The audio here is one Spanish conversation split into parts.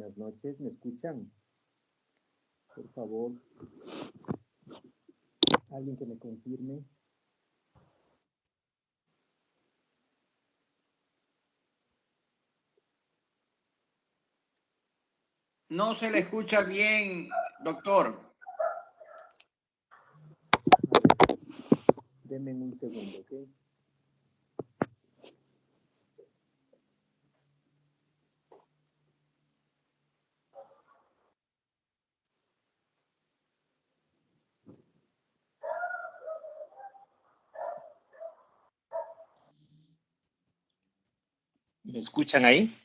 buenas noches. ¿Me escuchan? Por favor, alguien que me confirme. No se le escucha bien, doctor. A ver, denme un segundo, ¿ok? ¿Me escuchan ahí?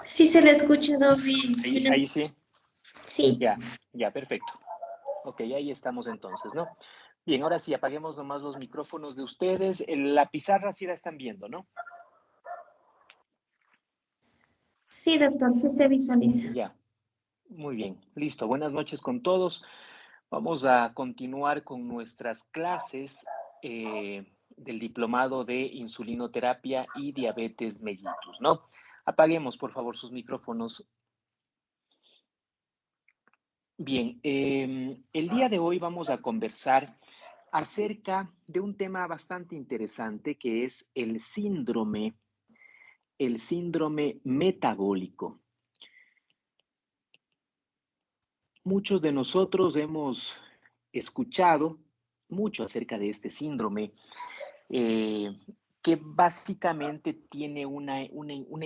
Sí, se le ha escuchado bien. Ahí sí. Sí. Ya, perfecto. Ok, ahí estamos entonces, ¿no? Bien, ahora sí, apaguemos nomás los micrófonos de ustedes. La pizarra sí la están viendo, ¿no? Sí, doctor, sí se visualiza. Ya, muy bien, listo. Buenas noches con todos. Vamos a continuar con nuestras clases del diplomado de insulinoterapia y diabetes mellitus, ¿no? Apaguemos, por favor, sus micrófonos. Bien, el día de hoy vamos a conversar acerca de un tema bastante interesante que es el síndrome metabólico. Muchos de nosotros hemos escuchado mucho acerca de este síndrome, que básicamente tiene una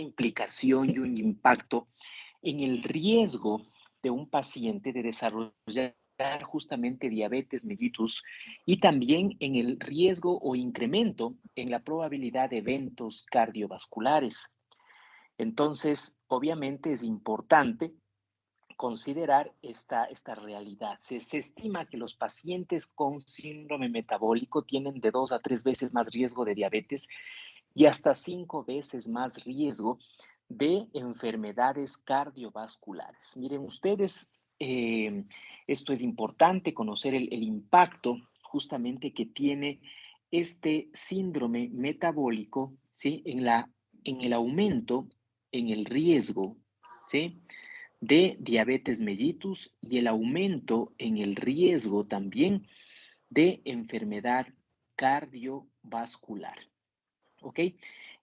implicación y un impacto en el riesgo de un paciente de desarrollar justamente diabetes mellitus y también en el riesgo o incremento en la probabilidad de eventos cardiovasculares. Entonces, obviamente es importante considerar esta realidad. Se estima que los pacientes con síndrome metabólico tienen de 2 a 3 veces más riesgo de diabetes y hasta 5 veces más riesgo de enfermedades cardiovasculares. Miren ustedes, esto es importante, conocer el impacto justamente que tiene este síndrome metabólico, ¿sí? En el aumento, en el riesgo, ¿sí? De diabetes mellitus y el aumento en el riesgo también de enfermedad cardiovascular. ¿Ok?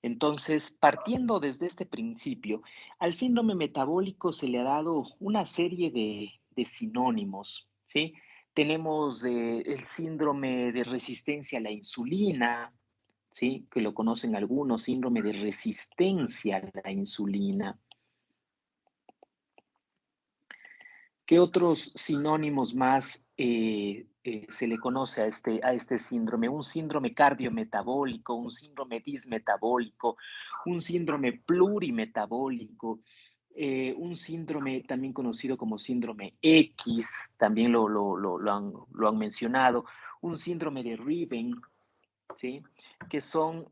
Entonces, partiendo desde este principio, al síndrome metabólico se le ha dado una serie de sinónimos, ¿sí? Tenemos el síndrome de resistencia a la insulina, ¿sí? Que lo conocen algunos, síndrome de resistencia a la insulina. ¿Qué otros sinónimos más se le conoce a este síndrome? Un síndrome cardiometabólico, un síndrome dismetabólico, un síndrome plurimetabólico, un síndrome también conocido como síndrome X, también lo han mencionado, un síndrome de Reben, ¿sí? Que son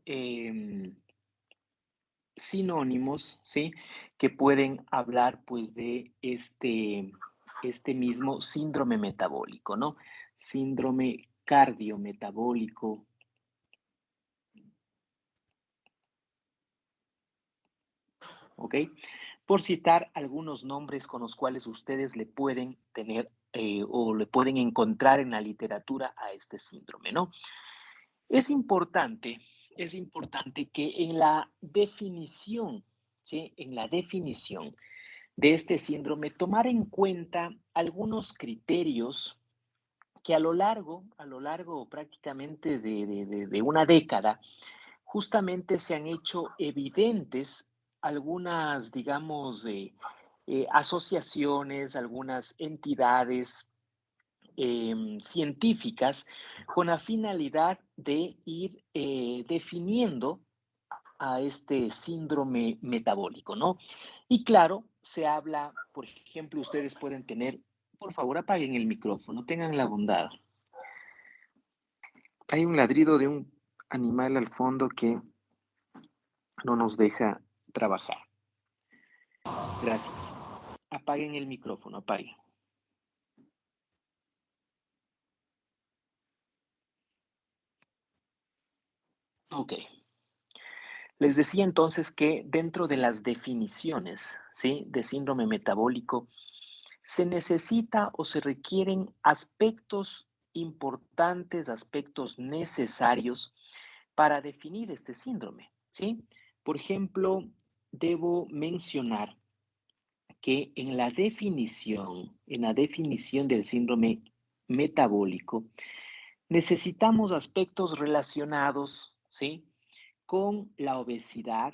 sinónimos, ¿sí? Que pueden hablar pues de este mismo síndrome metabólico, ¿no? Síndrome cardiometabólico. ¿Ok? Por citar algunos nombres con los cuales ustedes le pueden tener o le pueden encontrar en la literatura a este síndrome, ¿no? Es importante que en la definición, ¿sí? En la definición de este síndrome, tomar en cuenta algunos criterios que a lo largo prácticamente de una década, justamente se han hecho evidentes algunas, digamos, asociaciones, algunas entidades científicas con la finalidad de ir definiendo a este síndrome metabólico, ¿no? Y claro, se habla, por ejemplo, ustedes pueden tener, por favor, apaguen el micrófono, tengan la bondad. Hay un ladrido de un animal al fondo que no nos deja trabajar. Gracias. Apaguen el micrófono, apaguen. Ok. Les decía entonces que dentro de las definiciones, ¿sí?, de síndrome metabólico, se necesita o se requieren aspectos importantes, aspectos necesarios para definir este síndrome, ¿sí? Por ejemplo, debo mencionar que en la definición del síndrome metabólico, necesitamos aspectos relacionados, ¿sí?, con la obesidad,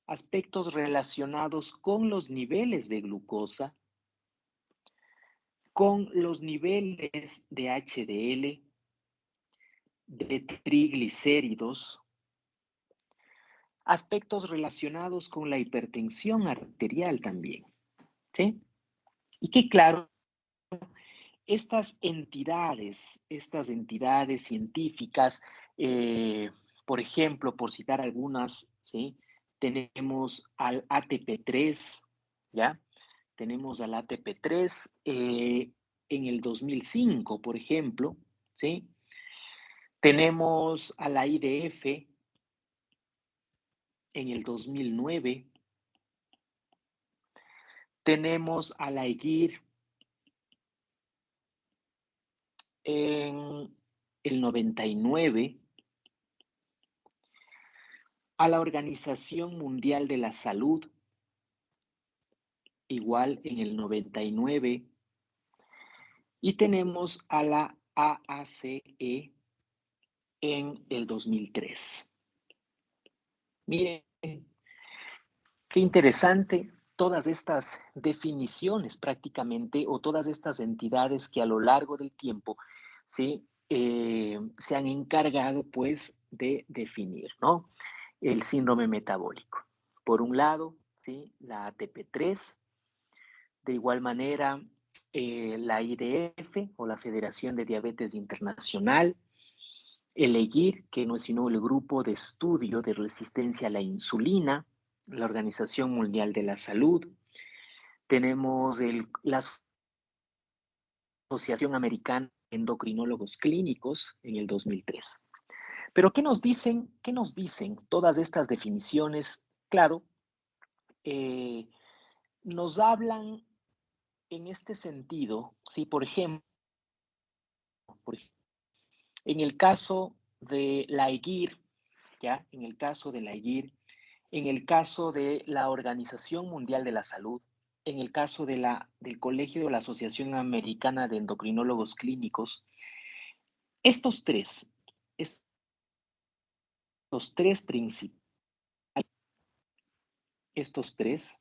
aspectos relacionados con los niveles de glucosa, con los niveles de HDL, de triglicéridos, aspectos relacionados con la hipertensión arterial también, ¿sí? Y que claro, estas entidades científicas, por ejemplo, por citar algunas, ¿sí?, tenemos al ATP3, ¿ya? Tenemos al ATP3 en el 2005, por ejemplo, ¿sí? Tenemos a la IDF en el 2009. Tenemos a la EGIR en el 99, a la Organización Mundial de la Salud, igual en el 99, y tenemos a la AACE en el 2003. Miren, qué interesante todas estas definiciones prácticamente, o todas estas entidades que a lo largo del tiempo, ¿sí?, se han encargado pues de definir, ¿no?, el síndrome metabólico. Por un lado, ¿sí?, la ATP3, de igual manera la IDF o la Federación de Diabetes Internacional, el EGIR, que no es sino el Grupo de Estudio de Resistencia a la Insulina, la Organización Mundial de la Salud, tenemos la Asociación Americana de Endocrinólogos Clínicos en el 2003. Pero ¿qué nos dicen todas estas definiciones? Claro, nos hablan en este sentido, ¿sí? Por ejemplo, en el caso de la EGIR, ¿ya? En el caso de la EGIR, en el caso de la Organización Mundial de la Salud, en el caso del Colegio de la Asociación Americana de Endocrinólogos Clínicos, estos tres principios, estos tres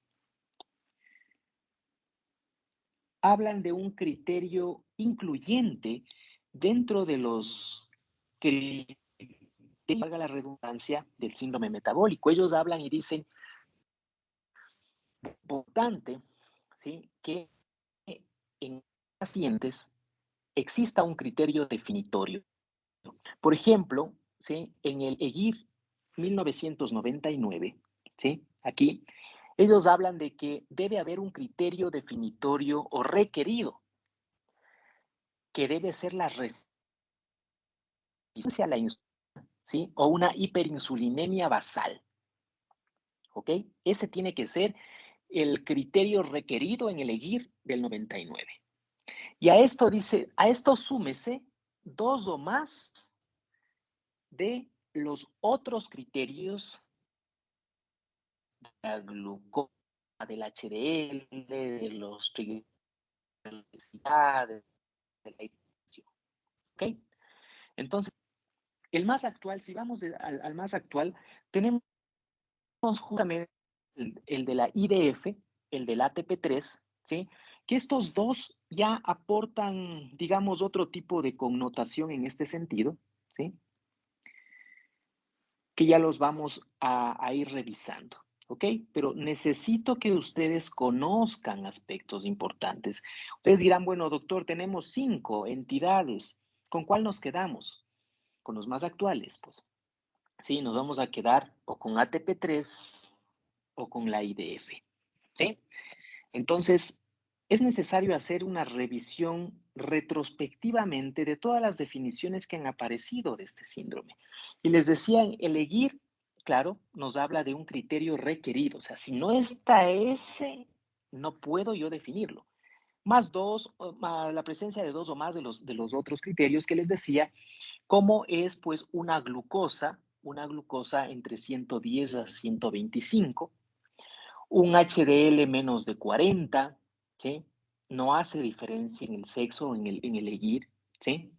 hablan de un criterio incluyente dentro de los criterios, valga la redundancia, del síndrome metabólico. Ellos hablan y dicen, importante, ¿sí?, que en pacientes exista un criterio definitorio. Por ejemplo, ¿sí?, en el EGIR 1999, ¿sí?, aquí, ellos hablan de que debe haber un criterio definitorio o requerido, que debe ser la resistencia a la insulina, ¿sí?, o una hiperinsulinemia basal, ¿ok? Ese tiene que ser el criterio requerido en el EGIR del 99. Y a esto dice, a esto súmese 2 o más de los otros criterios de la glucosa, del HDL, de los triglicéridos, de la hipertensión, ¿ok? Entonces, el más actual, si vamos al más actual, tenemos justamente el de la IDF, el del ATP3, ¿sí?, que estos dos ya aportan, digamos, otro tipo de connotación en este sentido, ¿sí?, que ya los vamos a ir revisando, ¿ok? Pero necesito que ustedes conozcan aspectos importantes. Ustedes dirán, bueno, doctor, tenemos 5 entidades, ¿con cuál nos quedamos? Con los más actuales, pues. Sí, nos vamos a quedar o con ATP3 o con la IDF, ¿sí? Entonces, es necesario hacer una revisión retrospectivamente de todas las definiciones que han aparecido de este síndrome. Y les decía, elegir, claro, nos habla de un criterio requerido. O sea, si no está ese, no puedo yo definirlo. Más dos, más la presencia de dos o más de los otros criterios que les decía, como es pues una glucosa entre 110 a 125, un HDL menos de 40, ¿sí? No hace diferencia en el sexo o en el elegir, ¿sí?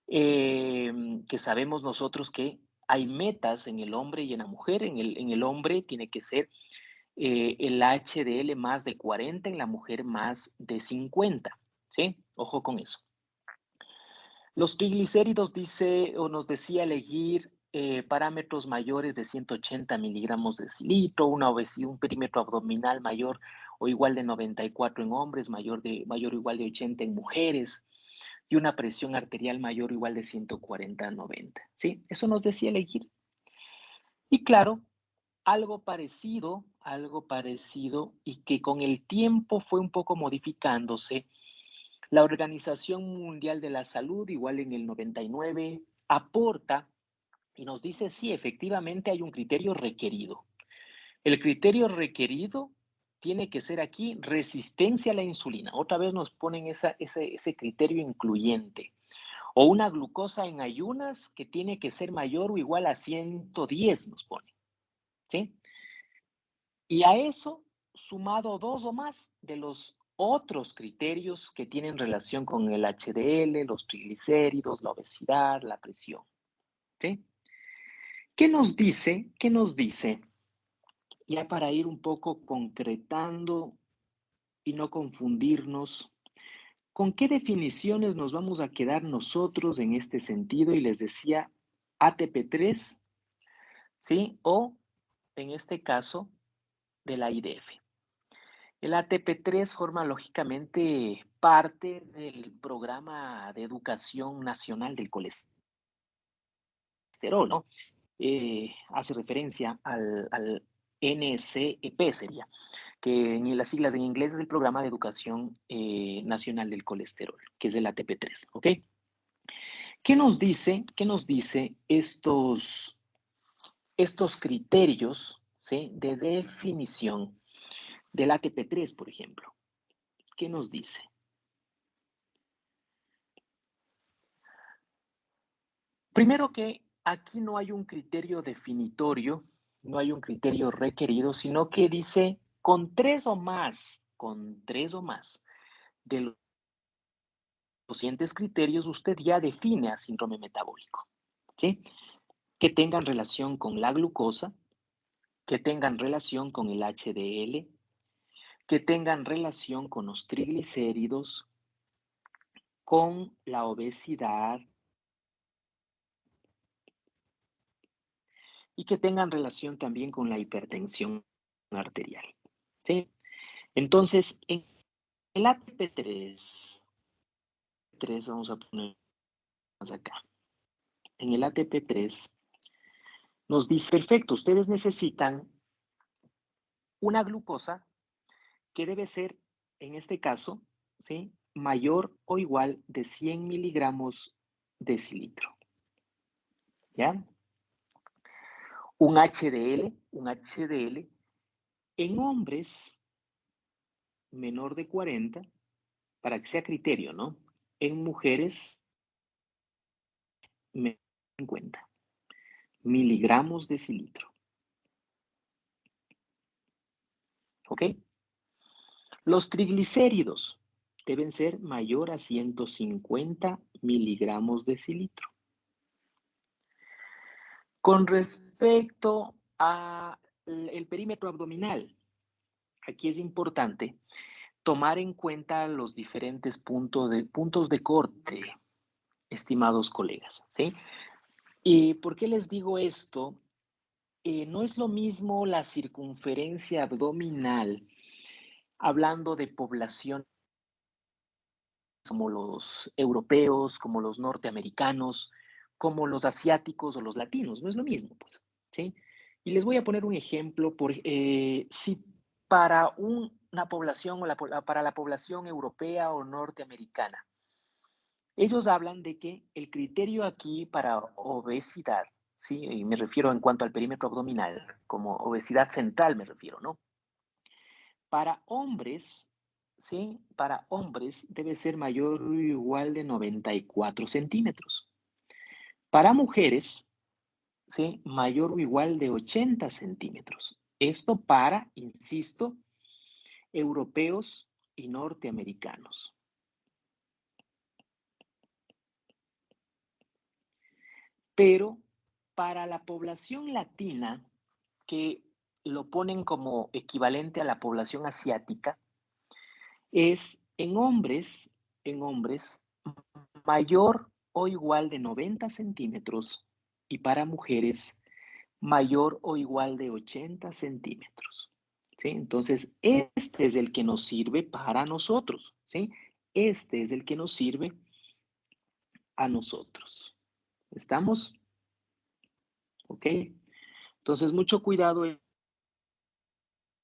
Que sabemos nosotros que hay metas en el hombre y en la mujer. En el hombre tiene que ser el HDL más de 40, en la mujer más de 50, ¿sí? Ojo con eso. Los triglicéridos dice o nos decía elegir parámetros mayores de 180 miligramos de decilitro, una obesidad, un perímetro abdominal mayor o igual de 94 en hombres, mayor o igual de 80 en mujeres, y una presión arterial mayor o igual de 140 a 90. ¿Sí? Eso nos decía elegir. Y claro, algo parecido y que con el tiempo fue un poco modificándose. La Organización Mundial de la Salud, igual en el 99, aporta y nos dice, sí, efectivamente hay un criterio requerido. El criterio requerido tiene que ser aquí resistencia a la insulina. Otra vez nos ponen ese criterio incluyente. O una glucosa en ayunas que tiene que ser mayor o igual a 110, nos pone. ¿Sí? Y a eso, sumado dos o más de los otros criterios que tienen relación con el HDL, los triglicéridos, la obesidad, la presión. ¿Sí? ¿Qué nos dice? ¿Qué nos dice? Ya para ir un poco concretando y no confundirnos, ¿con qué definiciones nos vamos a quedar nosotros en este sentido? Y les decía ATP3, ¿sí? O, en este caso, de la IDF. El ATP3 forma lógicamente parte del programa de educación nacional del colesterol, ¿no? Hace referencia al NCEP, sería, que en las siglas en inglés es el Programa de Educación Nacional del Colesterol, que es el ATP3, ¿ok? ¿Qué nos dice estos criterios, ¿sí?, de definición del ATP3, por ejemplo? ¿Qué nos dice? Primero que aquí no hay un criterio definitorio, no hay un criterio requerido, sino que dice con tres o más de los siguientes criterios usted ya define a síndrome metabólico, ¿sí? Que tengan relación con la glucosa, que tengan relación con el HDL, que tengan relación con los triglicéridos, con la obesidad y que tengan relación también con la hipertensión arterial, ¿sí? Entonces, en el ATP3, vamos a poner más acá. En el ATP3 nos dice, perfecto, ustedes necesitan una glucosa que debe ser, en este caso, ¿sí?, mayor o igual de 100 miligramos decilitro. ¿Ya? Un HDL en hombres menor de 40, para que sea criterio, ¿no? En mujeres, menor de 50 miligramos decilitro. ¿Ok? Los triglicéridos deben ser mayor a 150 miligramos decilitro. Con respecto al perímetro abdominal, aquí es importante tomar en cuenta los diferentes puntos de corte, estimados colegas, ¿sí? ¿Y por qué les digo esto? No es lo mismo la circunferencia abdominal, hablando de población como los europeos, como los norteamericanos, como los asiáticos o los latinos, no es lo mismo, pues, ¿sí? Y les voy a poner un ejemplo, si para una población o para la población europea o norteamericana Ellos hablan de que el criterio aquí para obesidad, ¿sí? Y me refiero en cuanto al perímetro abdominal, como obesidad central me refiero, ¿no? Para hombres, ¿sí? Para hombres debe ser mayor o igual de 94 centímetros. Para mujeres, ¿sí? Mayor o igual de 80 centímetros. Esto para, insisto, europeos y norteamericanos. Pero para la población latina, que lo ponen como equivalente a la población asiática, es en hombres mayor o igual de 90 centímetros y para mujeres mayor o igual de 80 centímetros. ¿Sí? Entonces, este es el que nos sirve para nosotros. ¿Sí? Este es el que nos sirve a nosotros. ¿Estamos? ¿Ok? Entonces, mucho cuidado en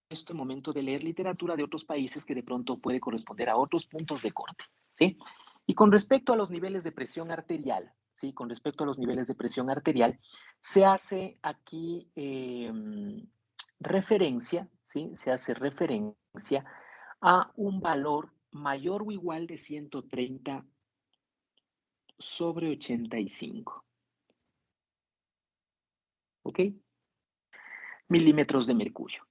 este momento de leer literatura de otros países que de pronto puede corresponder a otros puntos de corte, ¿sí? Y con respecto a los niveles de presión arterial, ¿sí? Con respecto a los niveles de presión arterial, se hace aquí referencia, ¿sí? Se hace referencia a un valor mayor o igual de 130 sobre 85. ¿Ok? Milímetros de mercurio.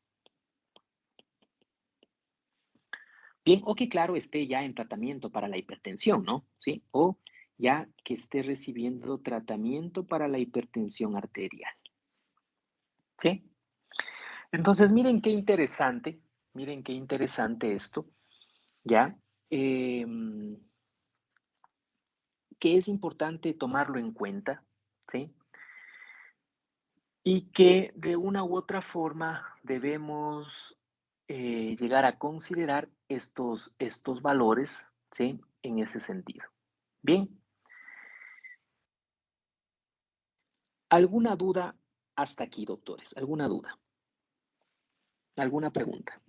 Bien, o que claro esté ya en tratamiento para la hipertensión, ¿no? ¿Sí? O ya que esté recibiendo tratamiento para la hipertensión arterial. ¿Sí? Entonces, miren qué interesante esto, ¿ya? Que es importante tomarlo en cuenta, ¿sí? Y que de una u otra forma debemos llegar a considerar estos valores, ¿sí? En ese sentido. Bien. ¿Alguna duda hasta aquí, doctores? ¿Alguna duda? ¿Alguna pregunta?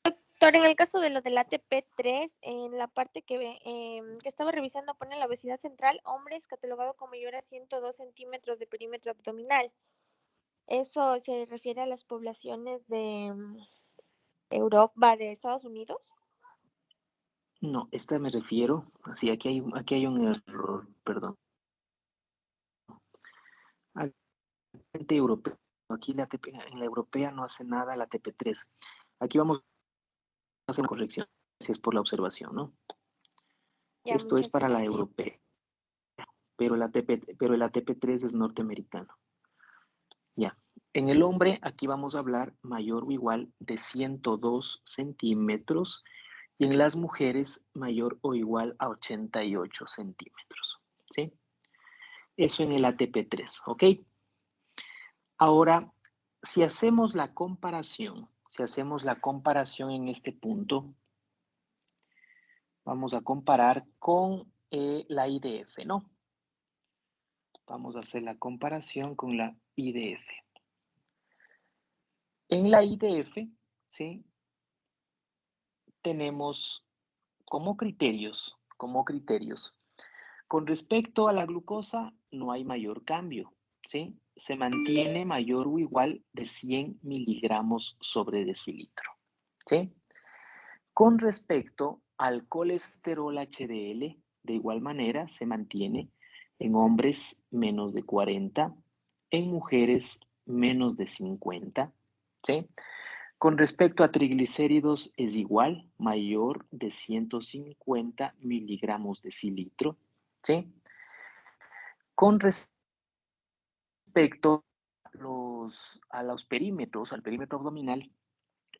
Doctor, en el caso de lo del ATP3, en la parte que estaba revisando pone la obesidad central, hombres catalogado como mayor a 102 centímetros de perímetro abdominal. ¿Eso se refiere a las poblaciones de Europa, de Estados Unidos? No, esta me refiero, sí, aquí hay un error, perdón. Agente europeo, aquí en la europea no hace nada la ATP3. Aquí vamos a hacer una corrección, gracias por la observación, ¿no? Ya, Esto es muchas para la gracias. europea, pero el ATP3 es norteamericano. Ya. En el hombre, aquí vamos a hablar mayor o igual de 102 centímetros y en las mujeres mayor o igual a 88 centímetros. ¿Sí? Eso en el ATP3, ¿ok? Ahora, si hacemos la comparación en este punto, vamos a comparar con la IDF, ¿no? Vamos a hacer la comparación con la IDF. En la IDF, ¿sí? Tenemos como criterios, con respecto a la glucosa no hay mayor cambio, ¿sí? Se mantiene mayor o igual de 100 miligramos sobre decilitro, ¿sí? Con respecto al colesterol HDL, de igual manera se mantiene en hombres menos de 40, en mujeres menos de 50, ¿sí? Con respecto a triglicéridos es igual, mayor de 150 miligramos decilitro, ¿sí? Con respecto a los perímetros, al perímetro abdominal,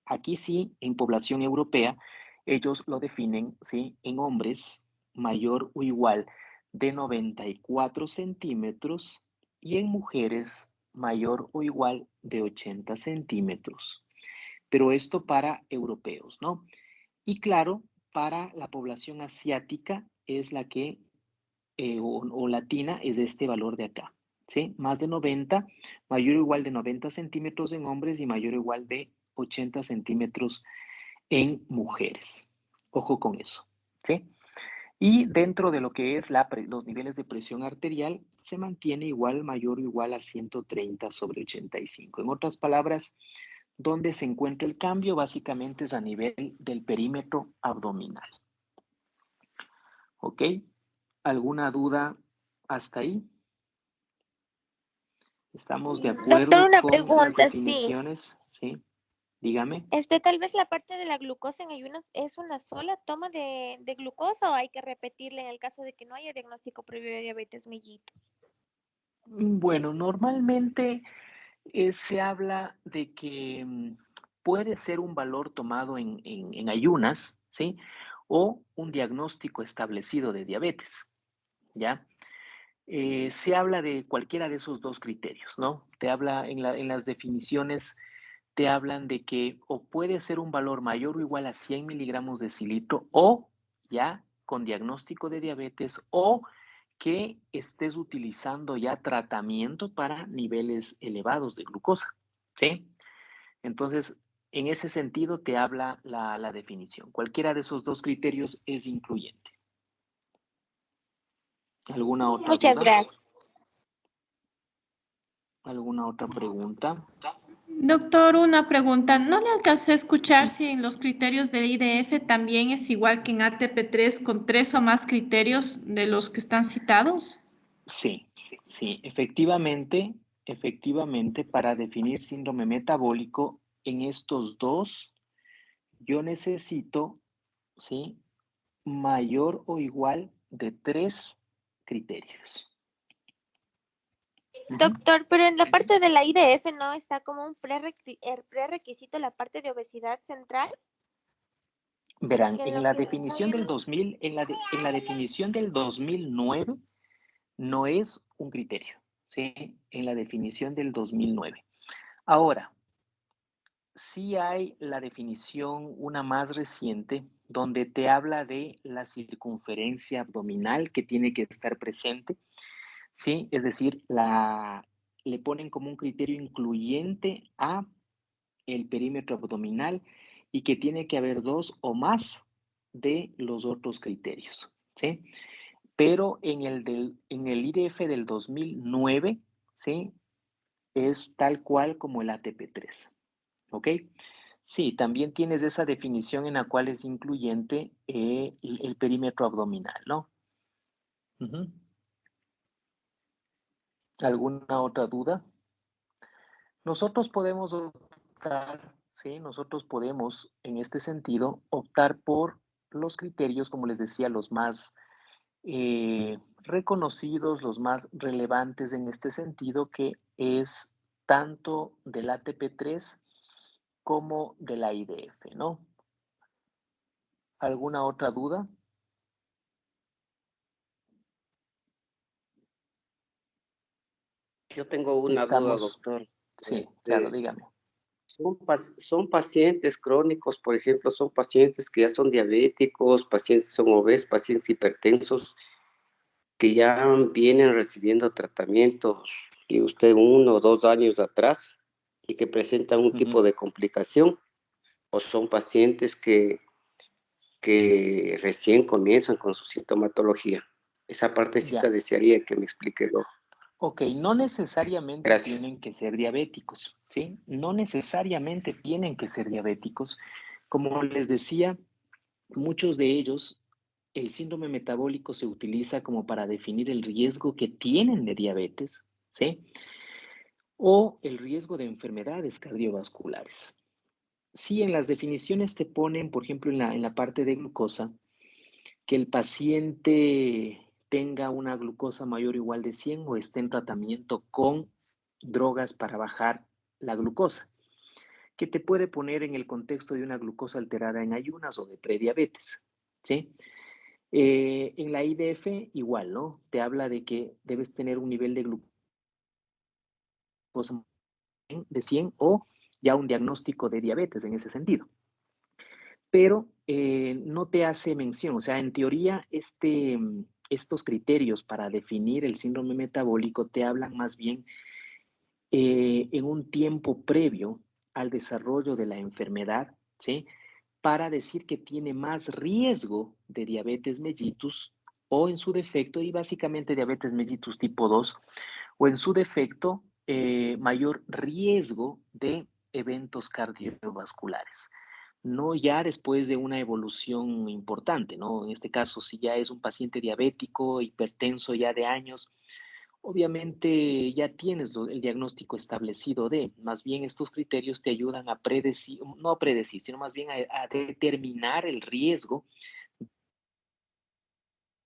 aquí sí, en población europea, ellos lo definen, ¿sí? En hombres mayor o igual de 94 centímetros y en mujeres mayor o igual de 80 centímetros. Pero esto para europeos, ¿no? Y claro, para la población asiática es la que, o latina, es este valor de acá, ¿sí? Más de 90, mayor o igual de 90 centímetros en hombres y mayor o igual de 80 centímetros en mujeres. Ojo con eso, ¿sí? Y dentro de lo que es los niveles de presión arterial, se mantiene igual, mayor o igual a 130/85. En otras palabras, donde se encuentra el cambio básicamente es a nivel del perímetro abdominal. ¿Ok? ¿Alguna duda hasta ahí? ¿Estamos de Doctor, acuerdo una con las pregunta, sí. definiciones? Sí, dígame. Tal vez la parte de la glucosa en ayunas es una sola toma de glucosa o hay que repetirla en el caso de que no haya diagnóstico previo de diabetes mellito. Bueno, normalmente se habla de que puede ser un valor tomado en ayunas, ¿sí? O un diagnóstico establecido de diabetes, ¿ya? Se habla de cualquiera de esos dos criterios, ¿no? Te habla en las definiciones, te hablan de que o puede ser un valor mayor o igual a 100 miligramos de cilitro o ya con diagnóstico de diabetes o que estés utilizando ya tratamiento para niveles elevados de glucosa, ¿sí? Entonces, en ese sentido te habla la definición. Cualquiera de esos dos criterios es incluyente. ¿Alguna otra Muchas duda? gracias. ¿Alguna otra pregunta? Doctor, una pregunta. No le alcancé a escuchar Sí. si en los criterios del IDF también es igual que en ATP3 con 3 o más criterios de los que están citados. Sí, efectivamente, para definir síndrome metabólico, en estos dos, yo necesito, ¿sí? Mayor o igual de 3 criterios. Doctor, pero en la parte de la IDF no está como un prerequisito la parte de obesidad central. Verán, Que en en lo la que definición del 2000, en la definición del 2009, no es un criterio, ¿sí? En la definición del 2009. Ahora, sí hay la definición, una más reciente, donde te habla de la circunferencia abdominal que tiene que estar presente, ¿sí? Es decir, le ponen como un criterio incluyente a el perímetro abdominal y que tiene que haber 2 o más de los otros criterios, ¿sí? Pero en el IDF del 2009, ¿sí? Es tal cual como el ATP3, ¿ok? Sí, también tienes esa definición en la cual es incluyente el perímetro abdominal, ¿no? Ujú. ¿Alguna otra duda? Nosotros podemos optar, ¿sí? Nosotros podemos, en este sentido, optar por los criterios, como les decía, los más reconocidos, los más relevantes en este sentido, que es tanto del ATP3 como de la IDF, ¿no? ¿Alguna otra duda? Yo tengo una duda, Estamos, doctor. sí, claro, dígame. Son pacientes crónicos, por ejemplo, son pacientes que ya son diabéticos, pacientes que son obesos, pacientes hipertensos, que ya vienen recibiendo tratamientos y usted 1 o 2 años atrás y que presentan un tipo de complicación, o son pacientes que recién comienzan con su sintomatología. Esa partecita Ya. desearía que me explique, doctor. Ok, no necesariamente Gracias. tienen que ser diabéticos, ¿sí? No necesariamente tienen que ser diabéticos. Como les decía, muchos de ellos, el síndrome metabólico se utiliza como para definir el riesgo que tienen de diabetes, ¿sí? O el riesgo de enfermedades cardiovasculares. Sí, en las definiciones te ponen, por ejemplo, en la parte de glucosa, que el paciente tenga una glucosa mayor o igual de 100 o esté en tratamiento con drogas para bajar la glucosa, que te puede poner en el contexto de una glucosa alterada en ayunas o de prediabetes, ¿sí? En la IDF igual, ¿no? Te habla de que debes tener un nivel de glucosa de 100 o ya un diagnóstico de diabetes en ese sentido. Pero no te hace mención, o sea, en teoría estos criterios para definir el síndrome metabólico te hablan más bien en un tiempo previo al desarrollo de la enfermedad, ¿sí? para decir que tiene más riesgo de diabetes mellitus o en su defecto, y básicamente diabetes mellitus tipo 2, o en su defecto, mayor riesgo de eventos cardiovasculares. No ya después de una evolución importante, ¿no? En este caso, si ya es un paciente diabético, hipertenso ya de años, obviamente ya tienes el diagnóstico establecido de, más bien estos criterios te ayudan a predecir, no a predecir, sino más bien a determinar el riesgo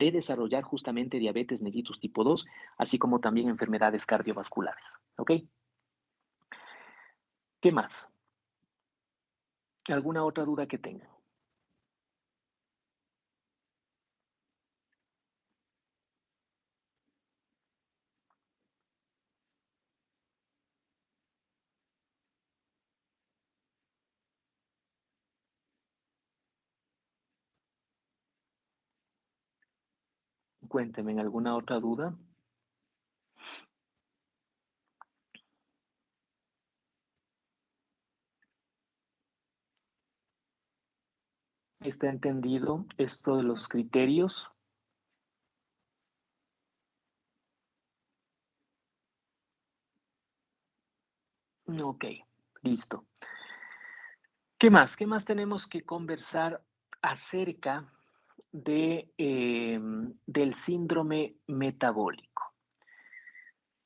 de desarrollar justamente diabetes mellitus tipo 2, así como también enfermedades cardiovasculares. ¿Ok? ¿Qué más? ¿Alguna otra duda que tengan? Cuéntenme, ¿alguna otra duda? ¿Está entendido esto de los criterios? Ok, listo. ¿Qué más? ¿Qué más tenemos que conversar acerca de, del síndrome metabólico?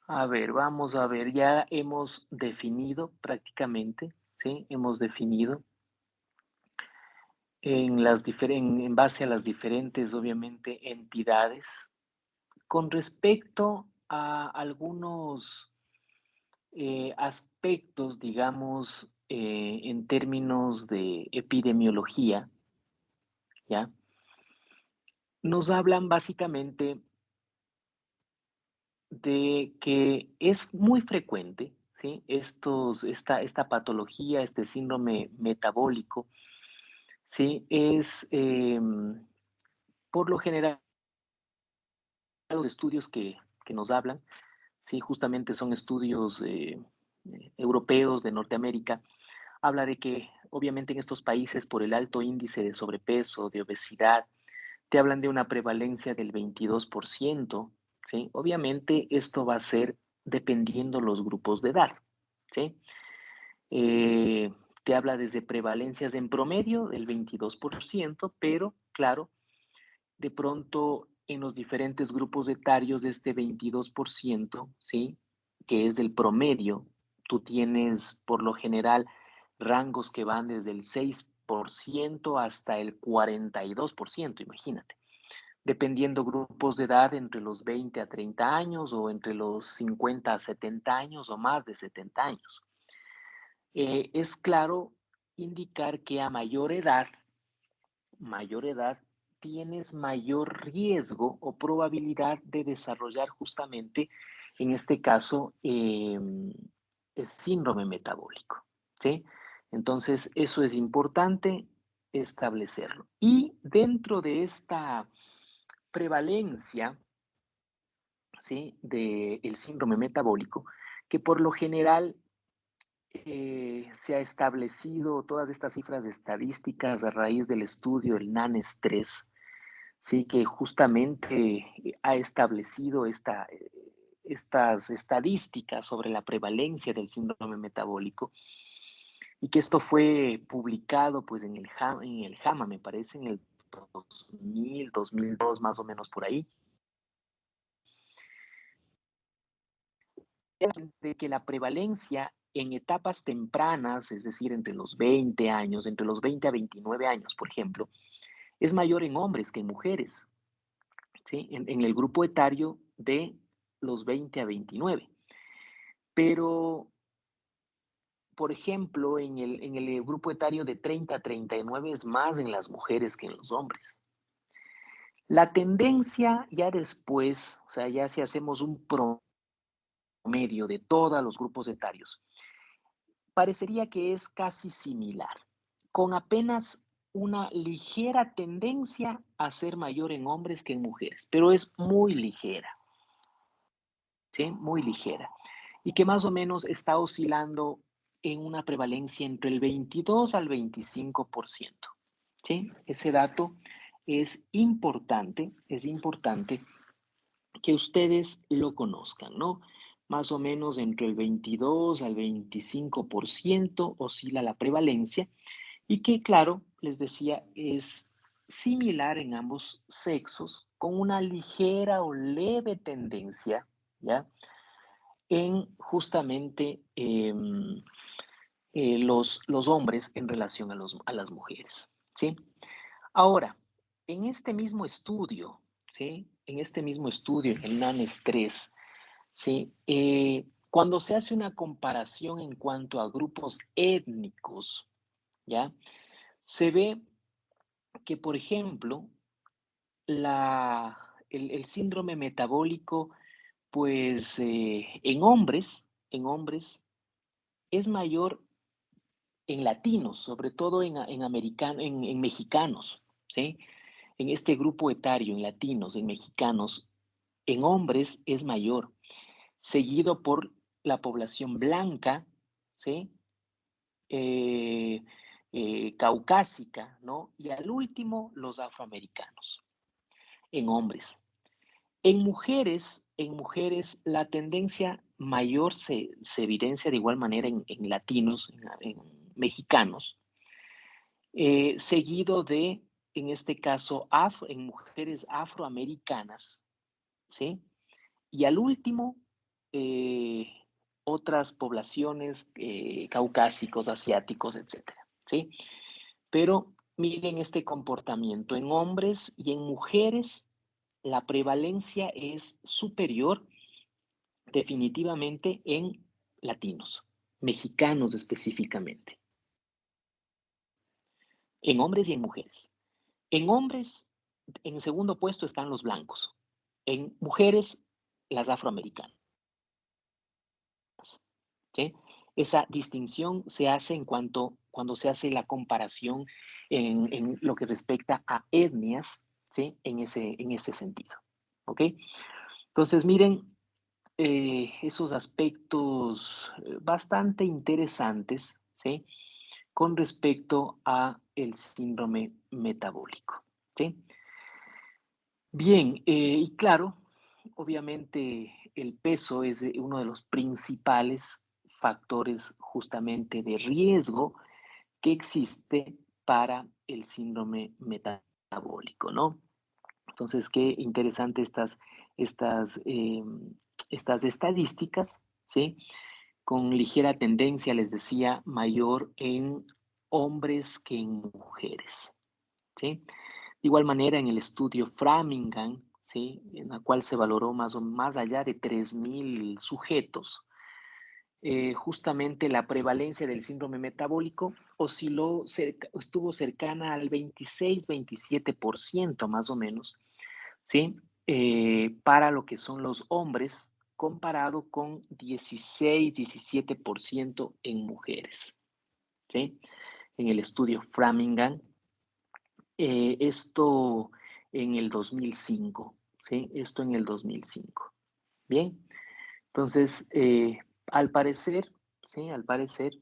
A ver, vamos a ver, ya hemos definido prácticamente, ¿sí? Hemos definido en base a las diferentes, obviamente, entidades. Con respecto a algunos aspectos, digamos, en términos de epidemiología, ¿ya? Nos hablan básicamente de que es muy frecuente, ¿sí? Esta patología, este síndrome metabólico, ¿sí? Es, por lo general, los estudios que nos hablan, ¿sí? Justamente son estudios europeos de Norteamérica, habla de que obviamente en estos países por el alto índice de sobrepeso, de obesidad, te hablan de una prevalencia del 22%, ¿sí? Obviamente esto va a ser dependiendo los grupos de edad, ¿sí? Te habla desde prevalencias en promedio del 22%, pero claro, de pronto en los diferentes grupos etarios de este 22%, ¿sí? Que es el promedio, tú tienes por lo general rangos que van desde el 6% hasta el 42%, imagínate. Dependiendo grupos de edad entre los 20 a 30 años o entre los 50 a 70 años o más de 70 años. Es claro indicar que a mayor edad, tienes mayor riesgo o probabilidad de desarrollar justamente, en este caso, el síndrome metabólico, ¿sí? Entonces, eso es importante establecerlo. Y dentro de esta prevalencia, ¿sí? Del síndrome metabólico, que por lo general se ha establecido todas estas cifras estadísticas a raíz del estudio del NANES 3, ¿sí? Que justamente ha establecido estas estadísticas sobre la prevalencia del síndrome metabólico y que esto fue publicado pues en el JAMA, me parece, en el 2000, 2002, más o menos por ahí. De que la prevalencia en etapas tempranas, es decir, entre los 20 años, entre los 20 a 29 años, por ejemplo, es mayor en hombres que en mujeres, ¿sí? En el grupo etario de los 20 a 29. Pero, por ejemplo, en el grupo etario de 30 a 39 es más en las mujeres que en los hombres. La tendencia ya después, o sea, ya si hacemos un promedio de todos los grupos etarios, parecería que es casi similar, con apenas una ligera tendencia a ser mayor en hombres que en mujeres, pero es muy ligera, ¿sí? Muy ligera. Y que más o menos está oscilando en una prevalencia entre el 22 al 25%. ¿sí? Ese dato es importante que ustedes lo conozcan, ¿no? Más o menos entre el 22 al 25% oscila la prevalencia y que, claro, les decía, es similar en ambos sexos con una ligera o leve tendencia, ¿ya? En justamente los hombres en relación a las mujeres, ¿sí? Ahora, en este mismo estudio, ¿sí? En este mismo estudio, en el NANES 3, ¿sí? Cuando se hace una comparación en cuanto a grupos étnicos, ¿ya? Se ve que, por ejemplo, el síndrome metabólico, pues en hombres es mayor en latinos, sobre todo en mexicanos, ¿sí? En este grupo etario, en latinos, en mexicanos, en hombres es mayor, seguido por la población blanca, ¿sí? Eh, caucásica, ¿no? Y al último, los afroamericanos, en hombres. En mujeres la tendencia mayor se evidencia de igual manera en latinos, en mexicanos, seguido de, en este caso, en mujeres afroamericanas, ¿sí? Y al último, eh, otras poblaciones, caucásicos, asiáticos, etcétera, ¿sí? Pero miren este comportamiento en hombres y en mujeres, la prevalencia es superior definitivamente en latinos, mexicanos específicamente, en hombres y en mujeres. En hombres, en segundo puesto están los blancos, en mujeres, las afroamericanas, ¿sí? Esa distinción se hace cuando se hace la comparación en lo que respecta a etnias, ¿sí? En ese sentido, ¿ok? Entonces, miren, esos aspectos bastante interesantes, ¿sí? Con respecto a el síndrome metabólico, ¿sí? Bien, y claro, obviamente el peso es uno de los principales factores justamente de riesgo que existe para el síndrome metabólico, ¿no? Entonces, qué interesante estas, estas estadísticas, ¿sí? Con ligera tendencia, les decía, mayor en hombres que en mujeres, ¿sí? De igual manera, en el estudio Framingham, ¿sí? En la cual se valoró más allá de 3.000 sujetos, justamente la prevalencia del síndrome metabólico estuvo cercana al 26-27% más o menos, ¿sí? Para lo que son los hombres, comparado con 16-17% en mujeres, ¿sí? En el estudio Framingham, esto en el 2005, ¿sí? Esto en el 2005. Bien, entonces, al parecer, ¿sí? Al parecer,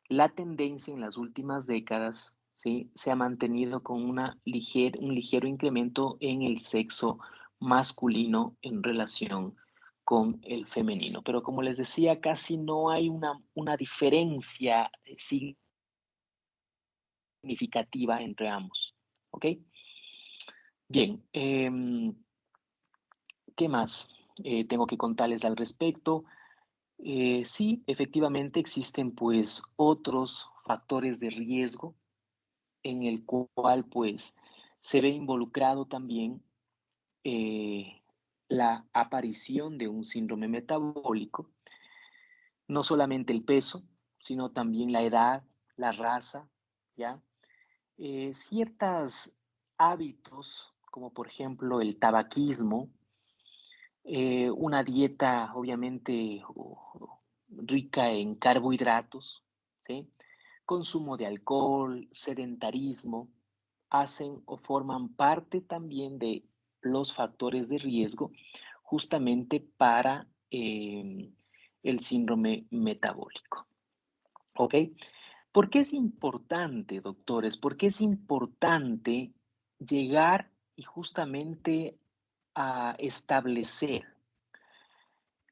la tendencia en las últimas décadas, ¿sí? Se ha mantenido con un ligero incremento en el sexo masculino en relación con el femenino. Pero como les decía, casi no hay una diferencia significativa entre ambos. ¿Ok? Bien, ¿qué más tengo que contarles al respecto? Sí, efectivamente existen pues otros factores de riesgo en el cual pues se ve involucrado también eh, la aparición de un síndrome metabólico, no solamente el peso, sino también la edad, la raza, ¿ya? Ciertos hábitos, como por ejemplo el tabaquismo, una dieta obviamente rica en carbohidratos, ¿sí? Consumo de alcohol, sedentarismo, hacen o forman parte también de los factores de riesgo justamente para el síndrome metabólico. ¿Ok? ¿Por qué es importante, doctores? ¿Por qué es importante llegar y justamente a establecer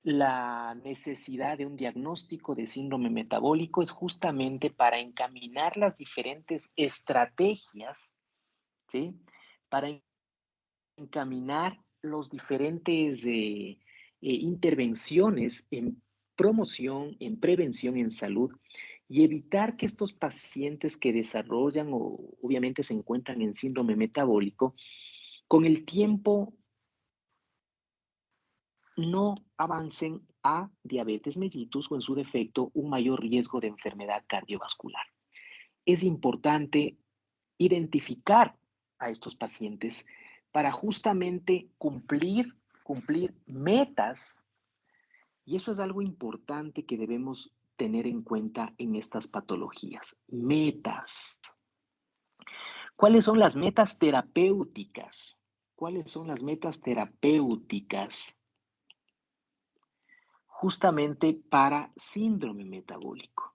la necesidad de un diagnóstico de síndrome metabólico? Es justamente para encaminar las diferentes estrategias, ¿sí? Para encaminar los diferentes intervenciones en promoción, en prevención en salud y evitar que estos pacientes que desarrollan o obviamente se encuentran en síndrome metabólico, con el tiempo no avancen a diabetes mellitus o en su defecto un mayor riesgo de enfermedad cardiovascular. Es importante identificar a estos pacientes para justamente cumplir metas, y eso es algo importante que debemos tener en cuenta en estas patologías. Metas. ¿Cuáles son las metas terapéuticas? ¿Cuáles son las metas terapéuticas? Justamente para síndrome metabólico.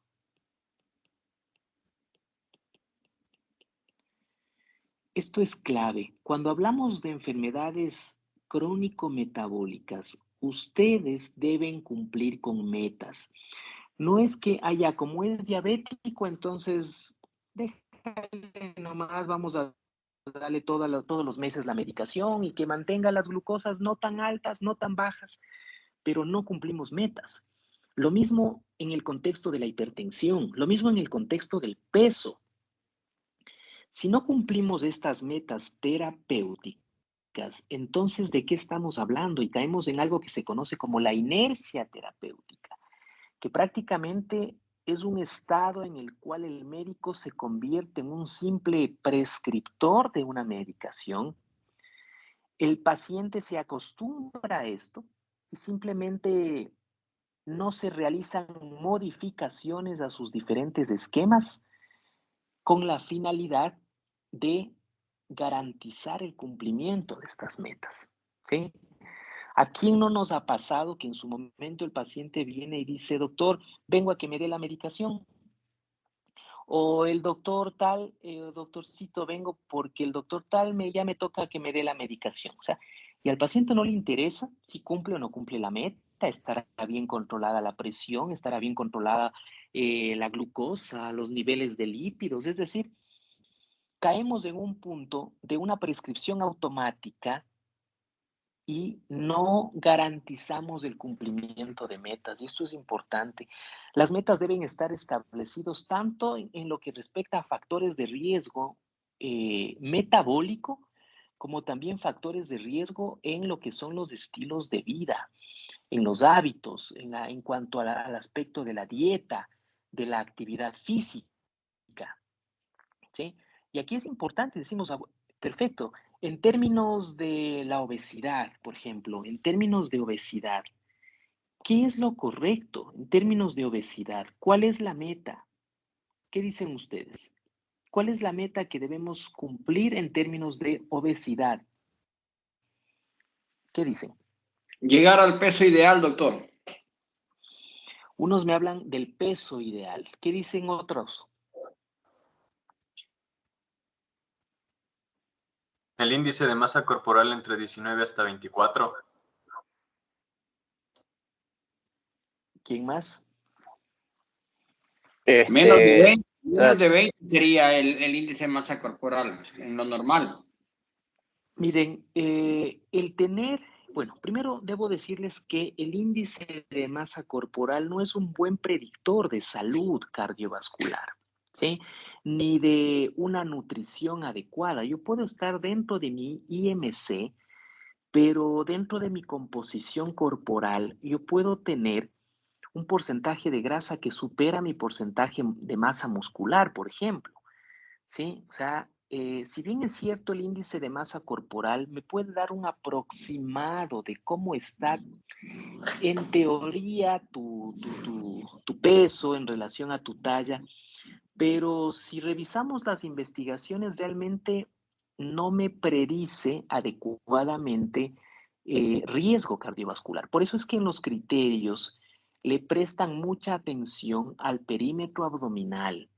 Esto es clave. Cuando hablamos de enfermedades crónico-metabólicas, ustedes deben cumplir con metas. No es que haya, como es diabético, entonces déjale nomás, vamos a darle todos los meses la medicación y que mantenga las glucosas no tan altas, no tan bajas, pero no cumplimos metas. Lo mismo en el contexto de la hipertensión, lo mismo en el contexto del peso. Si no cumplimos estas metas terapéuticas, entonces ¿de qué estamos hablando? Y caemos en algo que se conoce como la inercia terapéutica, que prácticamente es un estado en el cual el médico se convierte en un simple prescriptor de una medicación. El paciente se acostumbra a esto y simplemente no se realizan modificaciones a sus diferentes esquemas con la finalidad de garantizar el cumplimiento de estas metas, ¿sí? ¿A quién no nos ha pasado que en su momento el paciente viene y dice, doctor, vengo a que me dé la medicación? O el doctor tal, doctorcito, vengo porque el doctor tal ya me toca que me dé la medicación. O sea, y al paciente no le interesa si cumple o no cumple la meta, estará bien controlada la presión, estará bien controlada la glucosa, los niveles de lípidos. Es decir, caemos en un punto de una prescripción automática y no garantizamos el cumplimiento de metas. Y esto es importante. Las metas deben estar establecidos tanto en lo que respecta a factores de riesgo metabólico, como también factores de riesgo en lo que son los estilos de vida, en los hábitos, en cuanto al aspecto de la dieta, de la actividad física, ¿sí? Y aquí es importante, decimos, perfecto, en términos de la obesidad, por ejemplo, en términos de obesidad, ¿qué es lo correcto en términos de obesidad? ¿Cuál es la meta? ¿Qué dicen ustedes? ¿Cuál es la meta que debemos cumplir en términos de obesidad? ¿Qué dicen? Llegar al peso ideal, doctor. Unos me hablan del peso ideal. ¿Qué dicen otros? El índice de masa corporal entre 19 hasta 24. ¿Quién más? Menos de 20 sería el índice de masa corporal, en lo normal. Miren, el tener, bueno, primero debo decirles que el índice de masa corporal no es un buen predictor de salud cardiovascular, ¿sí? Ni de una nutrición adecuada. Yo puedo estar dentro de mi IMC, pero dentro de mi composición corporal, yo puedo tener un porcentaje de grasa que supera mi porcentaje de masa muscular, por ejemplo. ¿Sí? O sea, si bien es cierto el índice de masa corporal me puede dar un aproximado de cómo está en teoría tu peso en relación a tu talla, pero si revisamos las investigaciones realmente no me predice adecuadamente riesgo cardiovascular. Por eso es que en los criterios le prestan mucha atención al perímetro abdominal,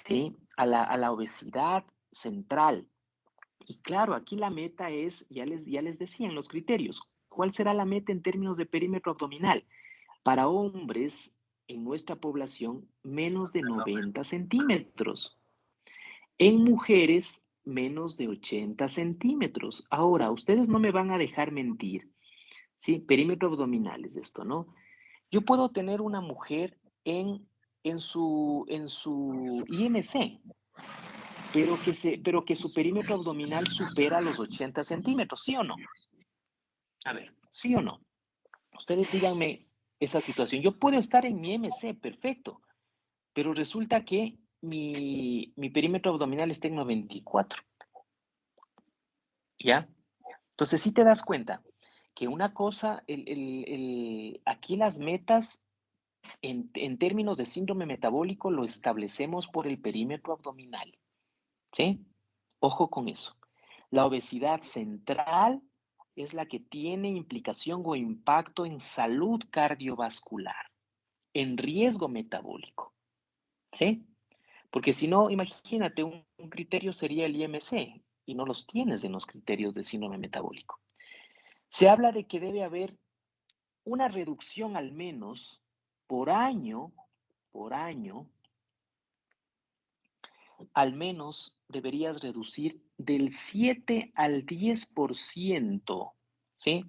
¿sí? A la obesidad central. Y claro, aquí la meta es, ya les decía en los criterios, ¿cuál será la meta en términos de perímetro abdominal? Para hombres en nuestra población, menos de 90 centímetros. En mujeres, menos de 80 centímetros. Ahora, ustedes no me van a dejar mentir. Sí, perímetro abdominal es esto, ¿no? Yo puedo tener una mujer en su IMC, pero que su perímetro abdominal supera los 80 centímetros, ¿sí o no? A ver, ¿sí o no? Ustedes díganme esa situación. Yo puedo estar en mi IMC, perfecto, pero resulta que mi perímetro abdominal está en 94, ¿ya? Entonces, sí te das cuenta que una cosa, aquí las metas en términos de síndrome metabólico lo establecemos por el perímetro abdominal, ¿sí? Ojo con eso. La obesidad central es la que tiene implicación o impacto en salud cardiovascular, en riesgo metabólico, ¿sí? Porque si no, imagínate, un criterio sería el IMC y no los tienes en los criterios de síndrome metabólico. Se habla de que debe haber una reducción al menos por año, al menos deberías reducir del 7 al 10%, ¿sí?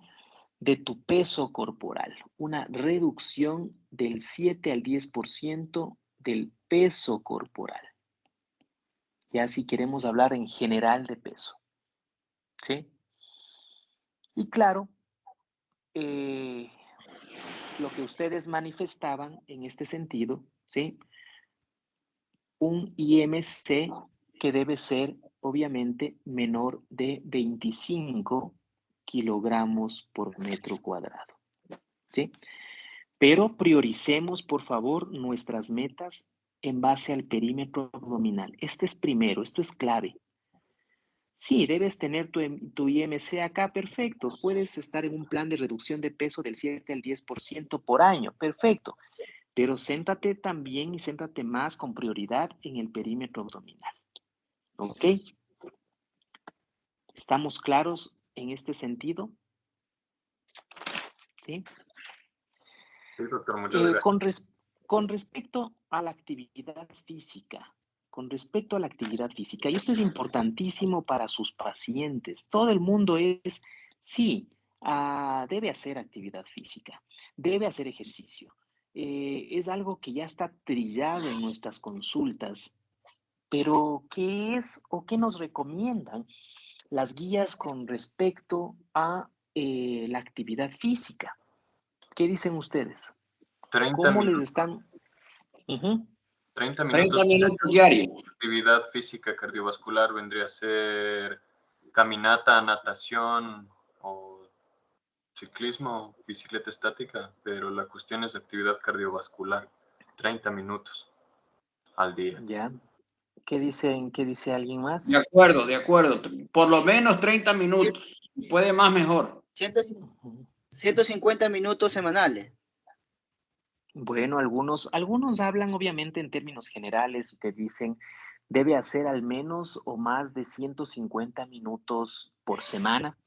De tu peso corporal. Una reducción del 7 al 10% del peso corporal. Ya si queremos hablar en general de peso, ¿sí? Y claro, lo que ustedes manifestaban en este sentido, ¿sí? Un IMC que debe ser, obviamente, menor de 25 kilogramos por metro cuadrado, ¿sí? Pero prioricemos, por favor, nuestras metas en base al perímetro abdominal. Este es primero, esto es clave. Sí, debes tener tu IMC acá, perfecto. Puedes estar en un plan de reducción de peso del 7 al 10% por año, perfecto. Pero céntrate también y céntrate más con prioridad en el perímetro abdominal. ¿Ok? ¿Estamos claros en este sentido? ¿Sí? Sí, doctor, muchas gracias. Con respecto a la actividad física, y esto es importantísimo para sus pacientes, todo el mundo sí, debe hacer actividad física, debe hacer ejercicio. Es algo que ya está trillado en nuestras consultas, pero ¿qué es o qué nos recomiendan las guías con respecto a la actividad física? ¿Qué dicen ustedes? 30 ¿Cómo les minutos, están? 30 30 minutos minutos diarios. actividad física cardiovascular vendría a ser caminata, natación o ciclismo, bicicleta estática, pero la cuestión es actividad cardiovascular, 30 minutos al día. Ya. ¿Qué dice alguien más? De acuerdo, de acuerdo. Por lo menos 30 minutos. Puede más, mejor. 150 minutos semanales. Bueno, algunos hablan obviamente en términos generales y te dicen debe hacer al menos o más de 150 minutos por semana.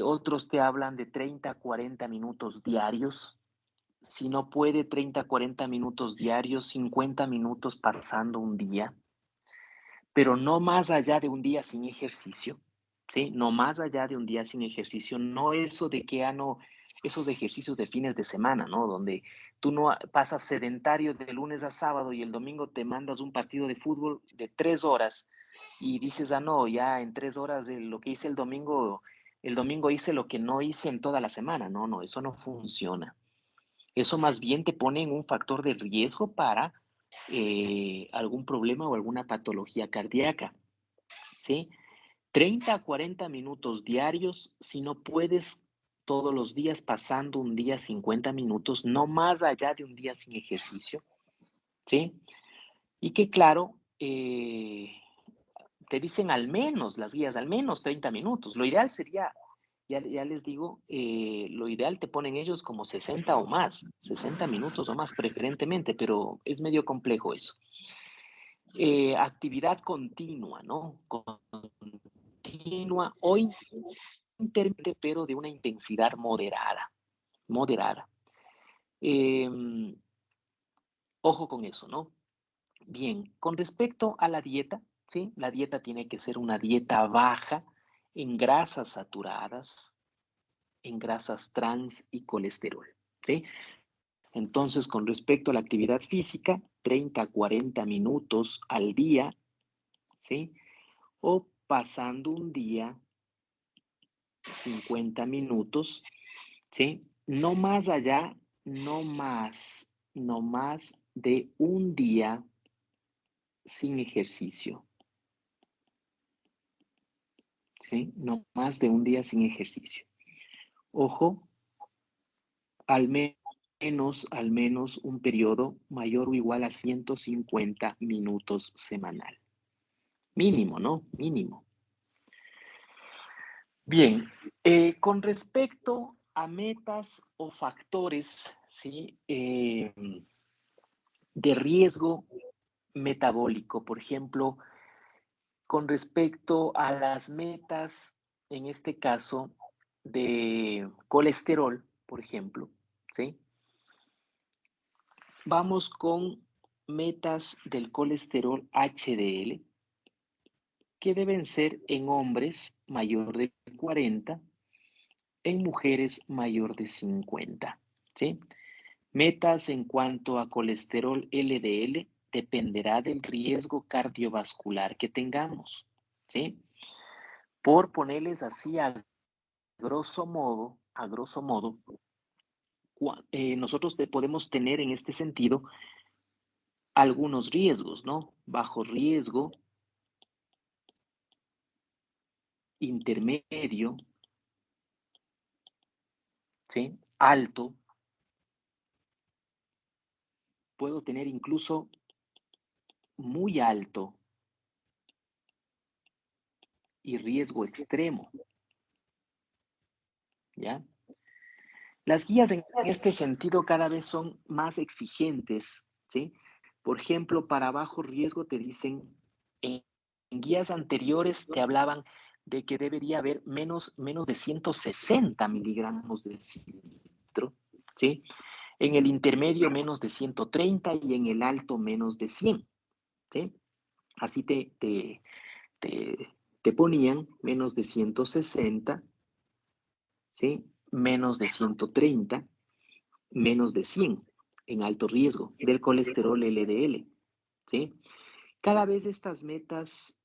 Otros te hablan de 30 a 40 minutos diarios. Si no puede 30 a 40 minutos diarios, 50 minutos pasando un día, pero no más allá de un día sin ejercicio, ¿sí? No más allá de un día sin ejercicio, no eso de que no, esos ejercicios de fines de semana, ¿no? Donde tú no pasas sedentario de lunes a sábado y el domingo te mandas un partido de fútbol de 3 horas y dices, no, ya en 3 horas de lo que hice el domingo hice lo que no hice en toda la semana. No, no, eso no funciona. Eso más bien te pone en un factor de riesgo para algún problema o alguna patología cardíaca, ¿sí? 30 a 40 minutos diarios, si no puedes todos los días pasando un día 50 minutos, no más allá de un día sin ejercicio, ¿sí? Y que claro, te dicen al menos, las guías, al menos 30 minutos. Lo ideal sería, ya les digo, lo ideal te ponen ellos como 60 o más, 60 minutos o más preferentemente, pero es medio complejo eso. actividad continua, ¿no? Continua o intermitente, pero de una intensidad moderada. Moderada. Ojo con eso, ¿no? Bien, con respecto a la dieta, ¿sí? La dieta tiene que ser una dieta baja en grasas saturadas, en grasas trans y colesterol, ¿sí? Entonces, con respecto a la actividad física, 30 a 40 minutos al día, ¿sí? O pasando un día, 50 minutos, ¿sí? No más allá, no más de un día sin ejercicio, ¿sí? No más de un día sin ejercicio. Ojo, al menos un periodo mayor o igual a 150 minutos semanal. Mínimo, ¿no? Mínimo. Bien, con respecto a metas o factores, ¿sí? De riesgo metabólico, por ejemplo, con respecto a las metas, en este caso, de colesterol, por ejemplo, ¿sí? Vamos con metas del colesterol HDL, que deben ser en hombres mayor de 40, en mujeres mayor de 50, ¿sí? Metas en cuanto a colesterol LDL dependerá del riesgo cardiovascular que tengamos, ¿sí? Por ponerles así a grosso modo, nosotros podemos tener en este sentido algunos riesgos, ¿no? Bajo riesgo, intermedio, ¿sí? Alto. Puedo tener incluso muy alto y riesgo extremo, ¿ya? Las guías en este sentido cada vez son más exigentes, ¿sí? Por ejemplo, para bajo riesgo te dicen, en guías anteriores te hablaban de que debería haber menos de 160 miligramos de cilitro, ¿sí? En el intermedio menos de 130 y en el alto menos de 100, ¿sí? Así te ponían menos de 160, ¿sí? Menos de 130, menos de 100 en alto riesgo del colesterol LDL, ¿sí? Cada vez estas metas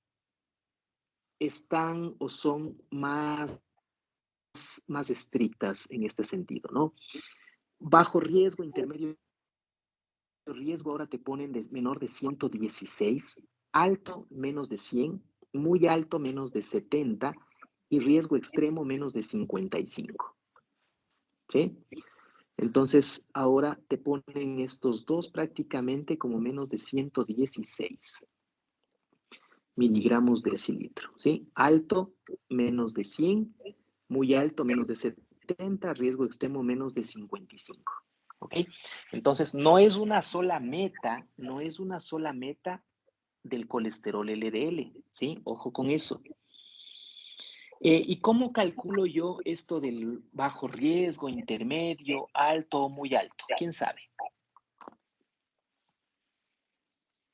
están o son más estrictas en este sentido, ¿no? Bajo riesgo, intermedio riesgo, ahora te ponen menor de 116, alto menos de 100, muy alto menos de 70 y riesgo extremo menos de 55, ¿sí? Entonces, ahora te ponen estos dos prácticamente como menos de 116 miligramos de decilitro, ¿sí? Alto, menos de 100, muy alto, menos de 70, riesgo extremo, menos de 55, ¿ok? Entonces, no es una sola meta del colesterol LDL, ¿sí? Ojo con eso. ¿Y cómo calculo yo esto del bajo riesgo, intermedio, alto o muy alto? ¿Quién sabe?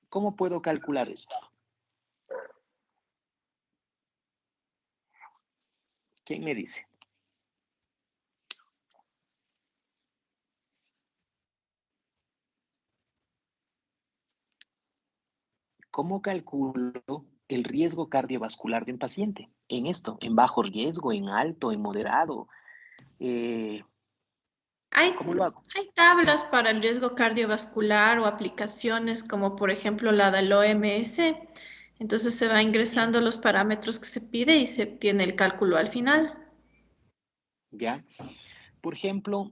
¿Cómo puedo calcular esto? ¿Quién me dice? ¿Cómo calculo el riesgo cardiovascular de un paciente? En esto, en bajo riesgo, en alto, en moderado. ¿Cómo lo hago? Hay tablas para el riesgo cardiovascular o aplicaciones como por ejemplo la del OMS. Entonces se va ingresando los parámetros que se pide y se obtiene el cálculo al final. ¿Ya? Por ejemplo,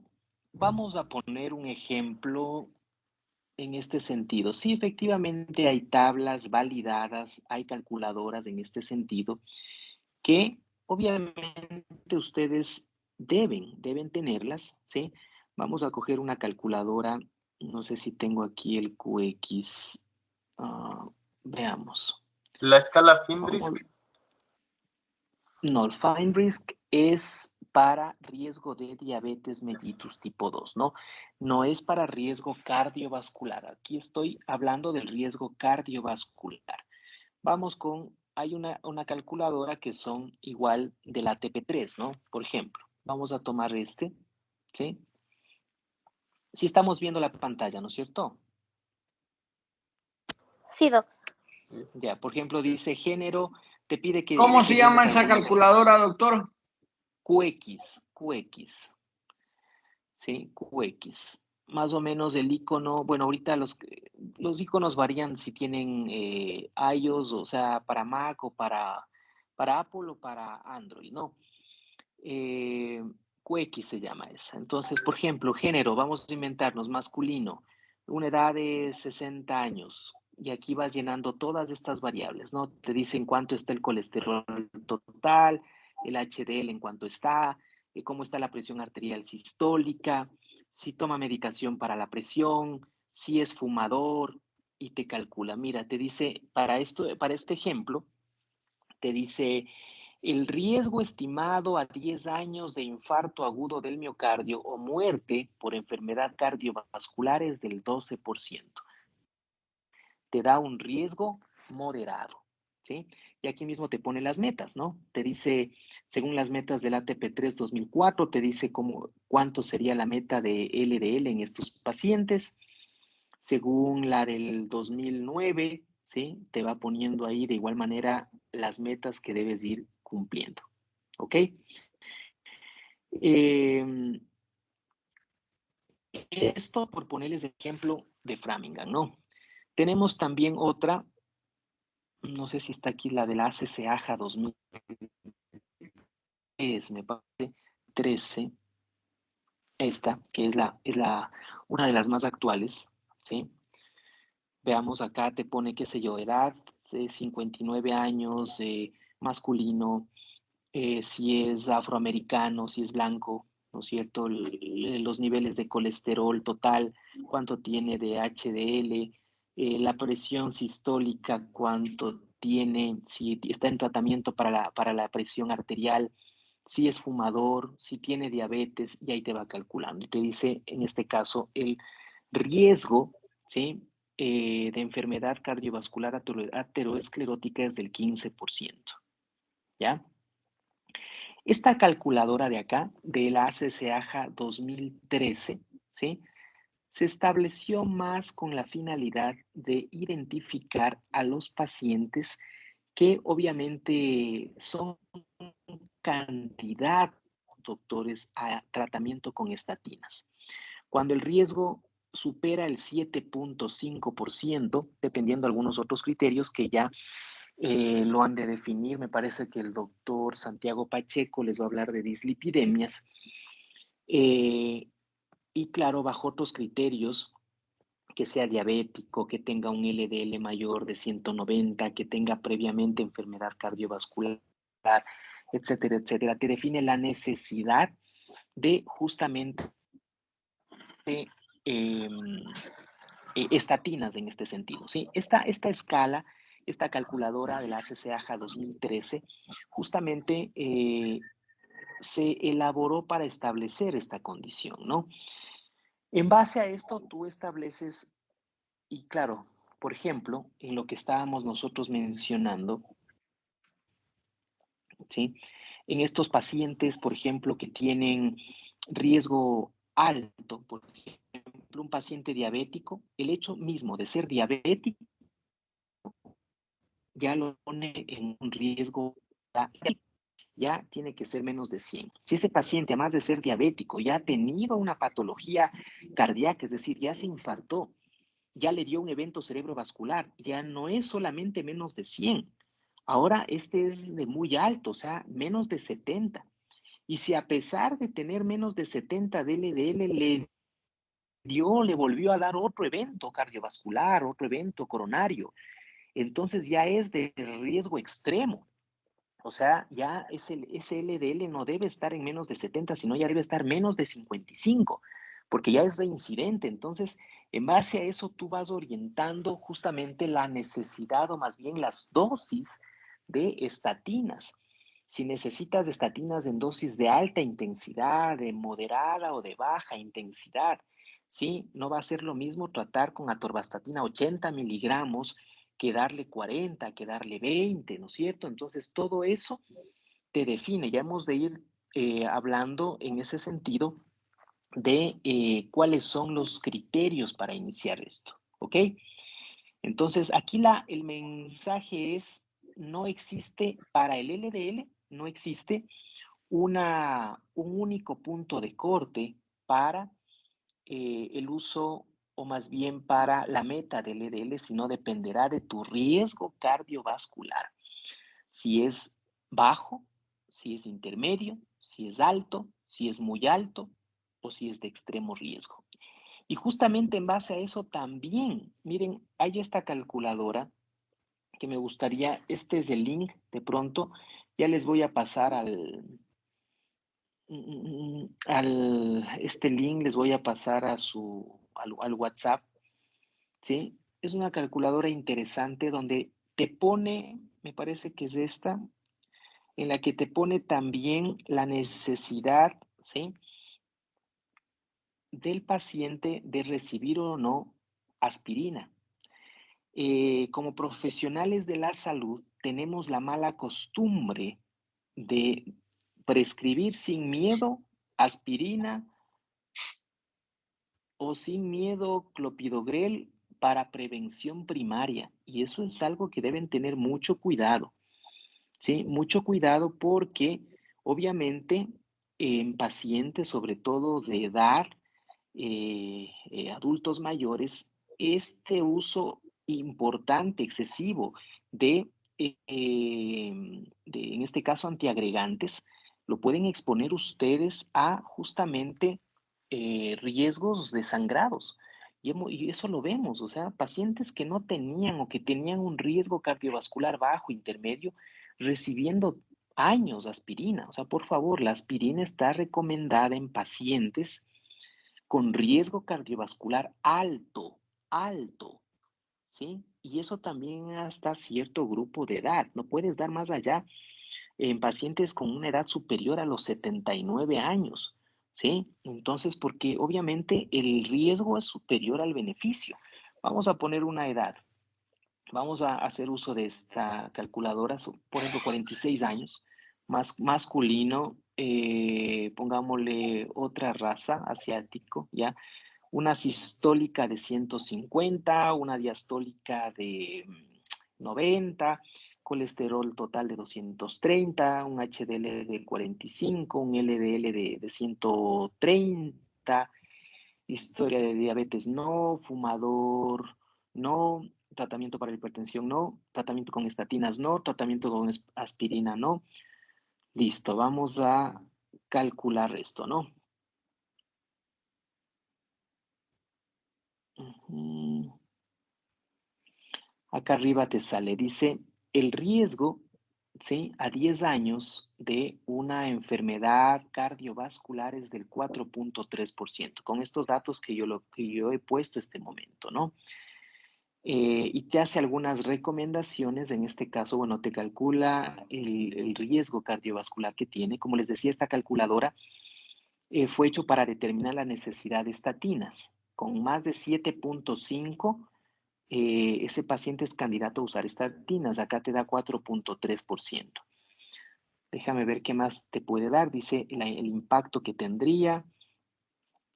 vamos a poner un ejemplo en este sentido. Sí, efectivamente hay tablas validadas, hay calculadoras en este sentido que obviamente ustedes deben tenerlas, ¿sí? Vamos a coger una calculadora, no sé si tengo aquí el QX, Veamos. La escala FINRISK. No, el FINRISK es para riesgo de diabetes mellitus tipo 2, ¿no? No es para riesgo cardiovascular. Aquí estoy hablando del riesgo cardiovascular. Vamos con, hay una calculadora que son igual de la ATP3, ¿no? Por ejemplo, vamos a tomar este, ¿sí? Sí estamos viendo la pantalla, ¿no es cierto? Sí, doc. Ya, por ejemplo, dice género, te pide que... ¿Cómo que se llama llenes esa algunos- calculadora, doctor? QX, ¿sí? QX. Más o menos el icono, bueno, ahorita los iconos varían si tienen iOS, o sea, para Mac o para Apple o para Android, ¿no? QX se llama esa. Entonces, por ejemplo, género, vamos a inventarnos masculino, una edad de 60 años. Y aquí vas llenando todas estas variables, ¿no? Te dicen cuánto está el colesterol total, el HDL en cuánto está, cómo está la presión arterial sistólica, si toma medicación para la presión, si es fumador, y te calcula. Mira, te dice, para este ejemplo, te dice el riesgo estimado a 10 años de infarto agudo del miocardio o muerte por enfermedad cardiovascular es del 12%. Te da un riesgo moderado, ¿sí? Y aquí mismo te pone las metas, ¿no? Te dice, según las metas del ATP3 2004, te dice cuánto sería la meta de LDL en estos pacientes. Según la del 2009, ¿sí? Te va poniendo ahí de igual manera las metas que debes ir cumpliendo, ¿ok? Esto por ponerles ejemplo de Framingham, ¿no? Tenemos también otra, no sé si está aquí la de la ACC-AJA 2003, me parece, 13, esta, que es una de las más actuales, ¿sí? Veamos acá, te pone, qué sé yo, edad de 59 años, masculino, si es afroamericano, si es blanco, ¿no es cierto? Los niveles de colesterol total, cuánto tiene de HDL, la presión sistólica, cuánto tiene, si está en tratamiento para la presión arterial, si es fumador, si tiene diabetes, y ahí te va calculando. Y te dice, en este caso, el riesgo, ¿sí? De enfermedad cardiovascular aterosclerótica es del 15%, ¿ya? Esta calculadora de acá, de la ACC-AJA 2013, ¿sí? Se estableció más con la finalidad de identificar a los pacientes que obviamente son cantidad, doctores, a tratamiento con estatinas. Cuando el riesgo supera el 7.5%, dependiendo de algunos otros criterios que ya lo han de definir, me parece que el doctor Santiago Pacheco les va a hablar de dislipidemias, y claro, bajo otros criterios, que sea diabético, que tenga un LDL mayor de 190, que tenga previamente enfermedad cardiovascular, etcétera, etcétera. Te define la necesidad de justamente estatinas en este sentido, ¿sí? Esta escala, esta calculadora de la ACC-AJA 2013, justamente se elaboró para establecer esta condición, ¿no? En base a esto, tú estableces, y claro, por ejemplo, en lo que estábamos nosotros mencionando, ¿sí? En estos pacientes, por ejemplo, que tienen riesgo alto, por ejemplo, un paciente diabético, el hecho mismo de ser diabético ya lo pone en un riesgo, ya tiene que ser menos de 100. Si ese paciente, además de ser diabético, ya ha tenido una patología cardíaca, es decir, ya se infartó, ya le dio un evento cerebrovascular, ya no es solamente menos de 100. Ahora este es de muy alto, o sea, menos de 70. Y si a pesar de tener menos de 70 de LDL, le volvió a dar otro evento cardiovascular, otro evento coronario, entonces ya es de riesgo extremo. O sea, ya ese LDL no debe estar en menos de 70, sino ya debe estar menos de 55, porque ya es reincidente. Entonces, En base a eso, tú vas orientando justamente la necesidad o más bien las dosis de estatinas. Si necesitas estatinas en dosis de alta intensidad, de moderada o de baja intensidad, ¿sí? No va a ser lo mismo tratar con atorvastatina 80 miligramos que darle 40, que darle 20, ¿no es cierto? Entonces, todo eso te define. Ya hemos de ir hablando en ese sentido de cuáles son los criterios para iniciar esto, ¿ok? Entonces, aquí el mensaje es, no existe para el LDL, no existe un único punto de corte para el uso o más bien para la meta del LDL, sino dependerá de tu riesgo cardiovascular. Si es bajo, si es intermedio, si es alto, si es muy alto o si es de extremo riesgo. Y justamente en base a eso también, miren, hay esta calculadora que me gustaría, este es el link de pronto, ya les voy a pasar este link les voy a pasar a al WhatsApp, ¿sí? Es una calculadora interesante donde te pone, me parece que es esta, en la que te pone también la necesidad, ¿sí?, del paciente de recibir o no aspirina. Como profesionales de la salud, tenemos la mala costumbre de prescribir sin miedo aspirina o sin miedo clopidogrel para prevención primaria. Y eso es algo que deben tener mucho cuidado, ¿sí? Mucho cuidado porque obviamente en pacientes, sobre todo de edad, adultos mayores, este uso importante, excesivo en este caso, antiagregantes, lo pueden exponer ustedes a justamente riesgos de sangrados. Y eso lo vemos, o sea, pacientes que no tenían o que tenían un riesgo cardiovascular bajo, intermedio, recibiendo años aspirina. O sea, por favor, la aspirina está recomendada en pacientes con riesgo cardiovascular alto, alto, ¿sí? Y eso también hasta cierto grupo de edad. No puedes dar más allá en pacientes con una edad superior a los 79 años, ¿sí? Entonces, porque obviamente el riesgo es superior al beneficio. Vamos a poner una edad. Vamos a hacer uso de esta calculadora, por ejemplo, 46 años, masculino, pongámosle otra raza, asiático, ¿ya? Una sistólica de 150, una diastólica de 90, colesterol total de 230, un HDL de 45, un LDL de 130, historia de diabetes no, fumador no, tratamiento para hipertensión no, tratamiento con estatinas no, tratamiento con aspirina no. Listo, vamos a calcular esto, ¿no? Acá arriba te sale, dice, el riesgo, ¿sí?, a 10 años de una enfermedad cardiovascular es del 4.3%, con estos datos que yo he puesto este momento, ¿no? Y te hace algunas recomendaciones, en este caso, bueno, te calcula el riesgo cardiovascular que tiene. Como les decía, esta calculadora fue hecho para determinar la necesidad de estatinas. Con más de 7.5, ese paciente es candidato a usar estatinas. Acá te da 4.3%. Déjame ver qué más te puede dar. Dice el impacto que tendría,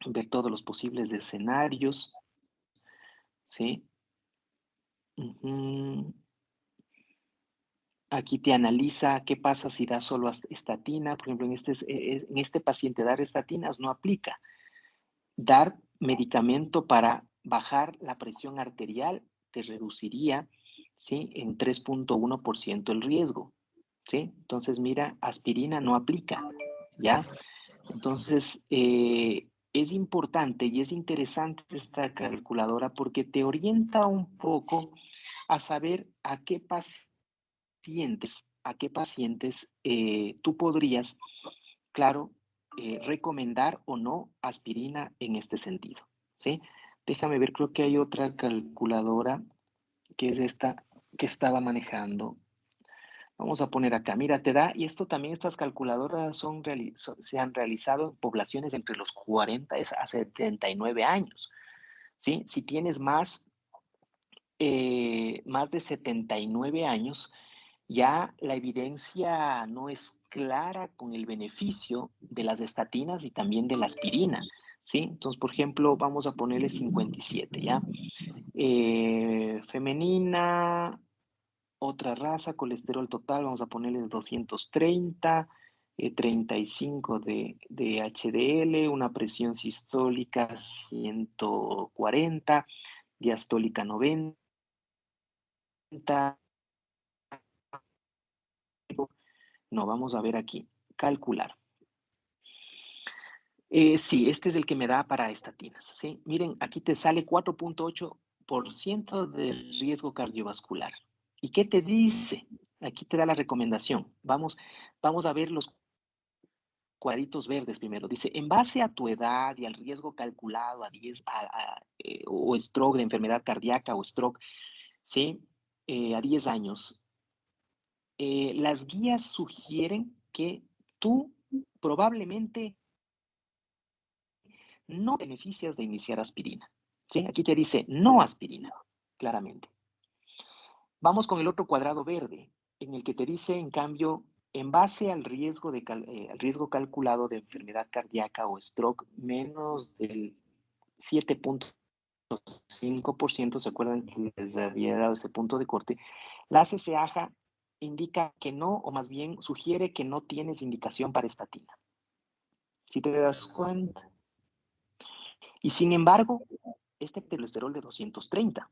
ver todos los posibles escenarios, ¿sí? Aquí te analiza qué pasa si da solo estatina. Por ejemplo, en este paciente dar estatinas no aplica. Dar medicamento para bajar la presión arterial te reduciría, ¿sí?, en 3.1% el riesgo, ¿sí? Entonces, mira, aspirina no aplica, ¿ya? Entonces, es importante y es interesante esta calculadora porque te orienta un poco a saber a qué pacientes tú podrías, claro, recomendar o no aspirina en este sentido, ¿sí? Déjame ver, creo que hay otra calculadora que es esta que estaba manejando. Vamos a poner acá, mira, te da, y esto también, estas calculadoras se han realizado en poblaciones entre los 40 a 79 años, ¿sí? Si tienes más de 79 años, ya la evidencia no es clara con el beneficio de las estatinas y también de la aspirina, ¿sí? Entonces, por ejemplo, vamos a ponerle 57, ¿ya? Femenina, otra raza, colesterol total, vamos a ponerle 230, 35 de HDL, una presión sistólica 140, diastólica 90. No, vamos a ver aquí, calcular. Sí, este es el que me da para estatinas, ¿sí? Miren, aquí te sale 4.8% de riesgo cardiovascular. ¿Y qué te dice? Aquí te da la recomendación. Vamos a ver los cuadritos verdes primero. Dice, en base a tu edad y al riesgo calculado o stroke de enfermedad cardíaca o stroke, ¿sí? A 10 años, las guías sugieren que tú probablemente no beneficias de iniciar aspirina. ¿Sí? Aquí te dice no aspirina, claramente. Vamos con el otro cuadrado verde, en el que te dice, en cambio, en base al riesgo calculado de enfermedad cardíaca o stroke, menos del 7.5%, ¿se acuerdan que les había dado ese punto de corte? La CCAJA indica que no, o más bien sugiere que no tienes indicación para estatina. ¿Sí te das cuenta? Y sin embargo, este colesterol de 230,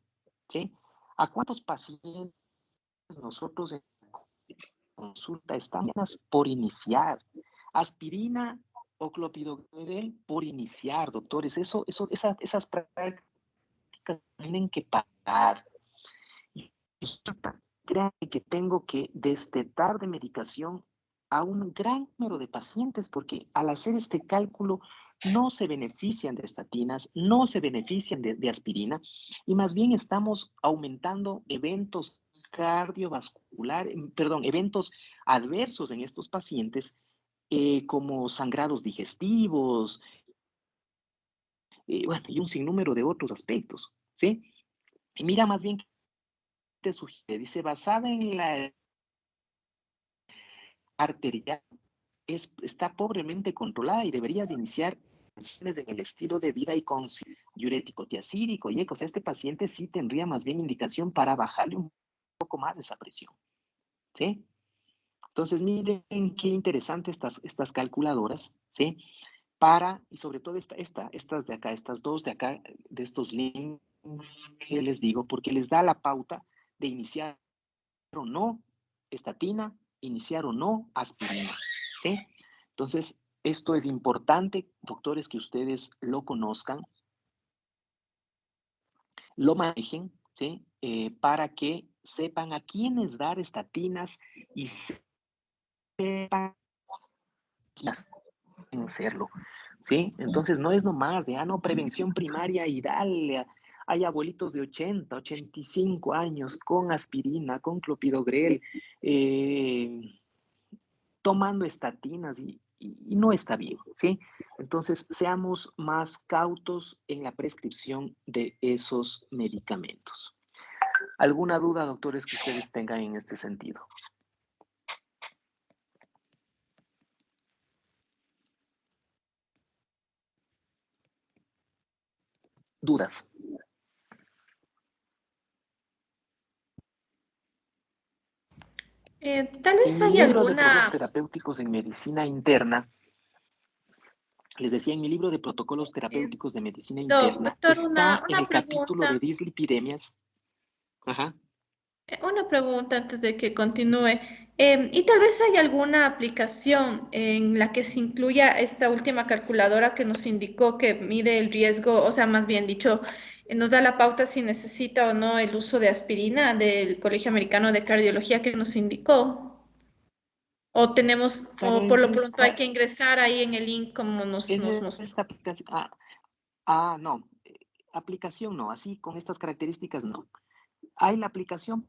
¿sí? ¿A cuántos pacientes nosotros en consulta estamos por iniciar? Aspirina o clopidogrel por iniciar, doctores. Esas prácticas tienen que parar. Créanme que tengo que destetar de medicación a un gran número de pacientes porque al hacer este cálculo no se benefician de estatinas, no se benefician de aspirina y más bien estamos aumentando eventos eventos adversos en estos pacientes como sangrados digestivos, bueno, y un sinnúmero de otros aspectos, ¿sí? Y mira más bien te sugiere, dice, basada en la arterial, está pobremente controlada y deberías iniciar acciones en el estilo de vida y con diurético tiacídico. Y o sea, este paciente sí tendría más bien indicación para bajarle un poco más de esa presión, ¿sí? Entonces, miren qué interesante estas calculadoras, ¿sí? Y sobre todo estas de acá, estas dos de acá, de estos links que les digo, porque les da la pauta de iniciar o no estatina, iniciar o no aspirina, ¿sí? Entonces, esto es importante, doctores, que ustedes lo conozcan, lo manejen, ¿sí? Para que sepan a quiénes dar estatinas y sepan hacerlo, ¿sí? Entonces, no es nomás de, no, prevención primaria y dale. Hay abuelitos de 80, 85 años con aspirina, con clopidogrel, tomando estatinas y no está bien, ¿sí? Entonces, seamos más cautos en la prescripción de esos medicamentos. ¿Alguna duda, doctores, que ustedes tengan en este sentido? ¿Dudas? Tal vez En mi hay libro de protocolos alguna... terapéuticos en medicina interna, les decía, en mi libro de protocolos terapéuticos de medicina interna, Doctor, está en una el capítulo de pregunta. dislipidemias. Ajá. Una pregunta antes de que continúe. ¿Y tal vez hay alguna aplicación en la que se incluya esta última calculadora que nos indicó que mide el riesgo, o sea, más bien dicho, nos da la pauta si necesita o no el uso de aspirina del Colegio Americano de Cardiología que nos indicó? ¿O tenemos, Claro, o por es lo pronto hay esta, que ingresar ahí en el link como nos es mostró? esta aplicación. No. aplicación no, así con estas características no. Hay la aplicación,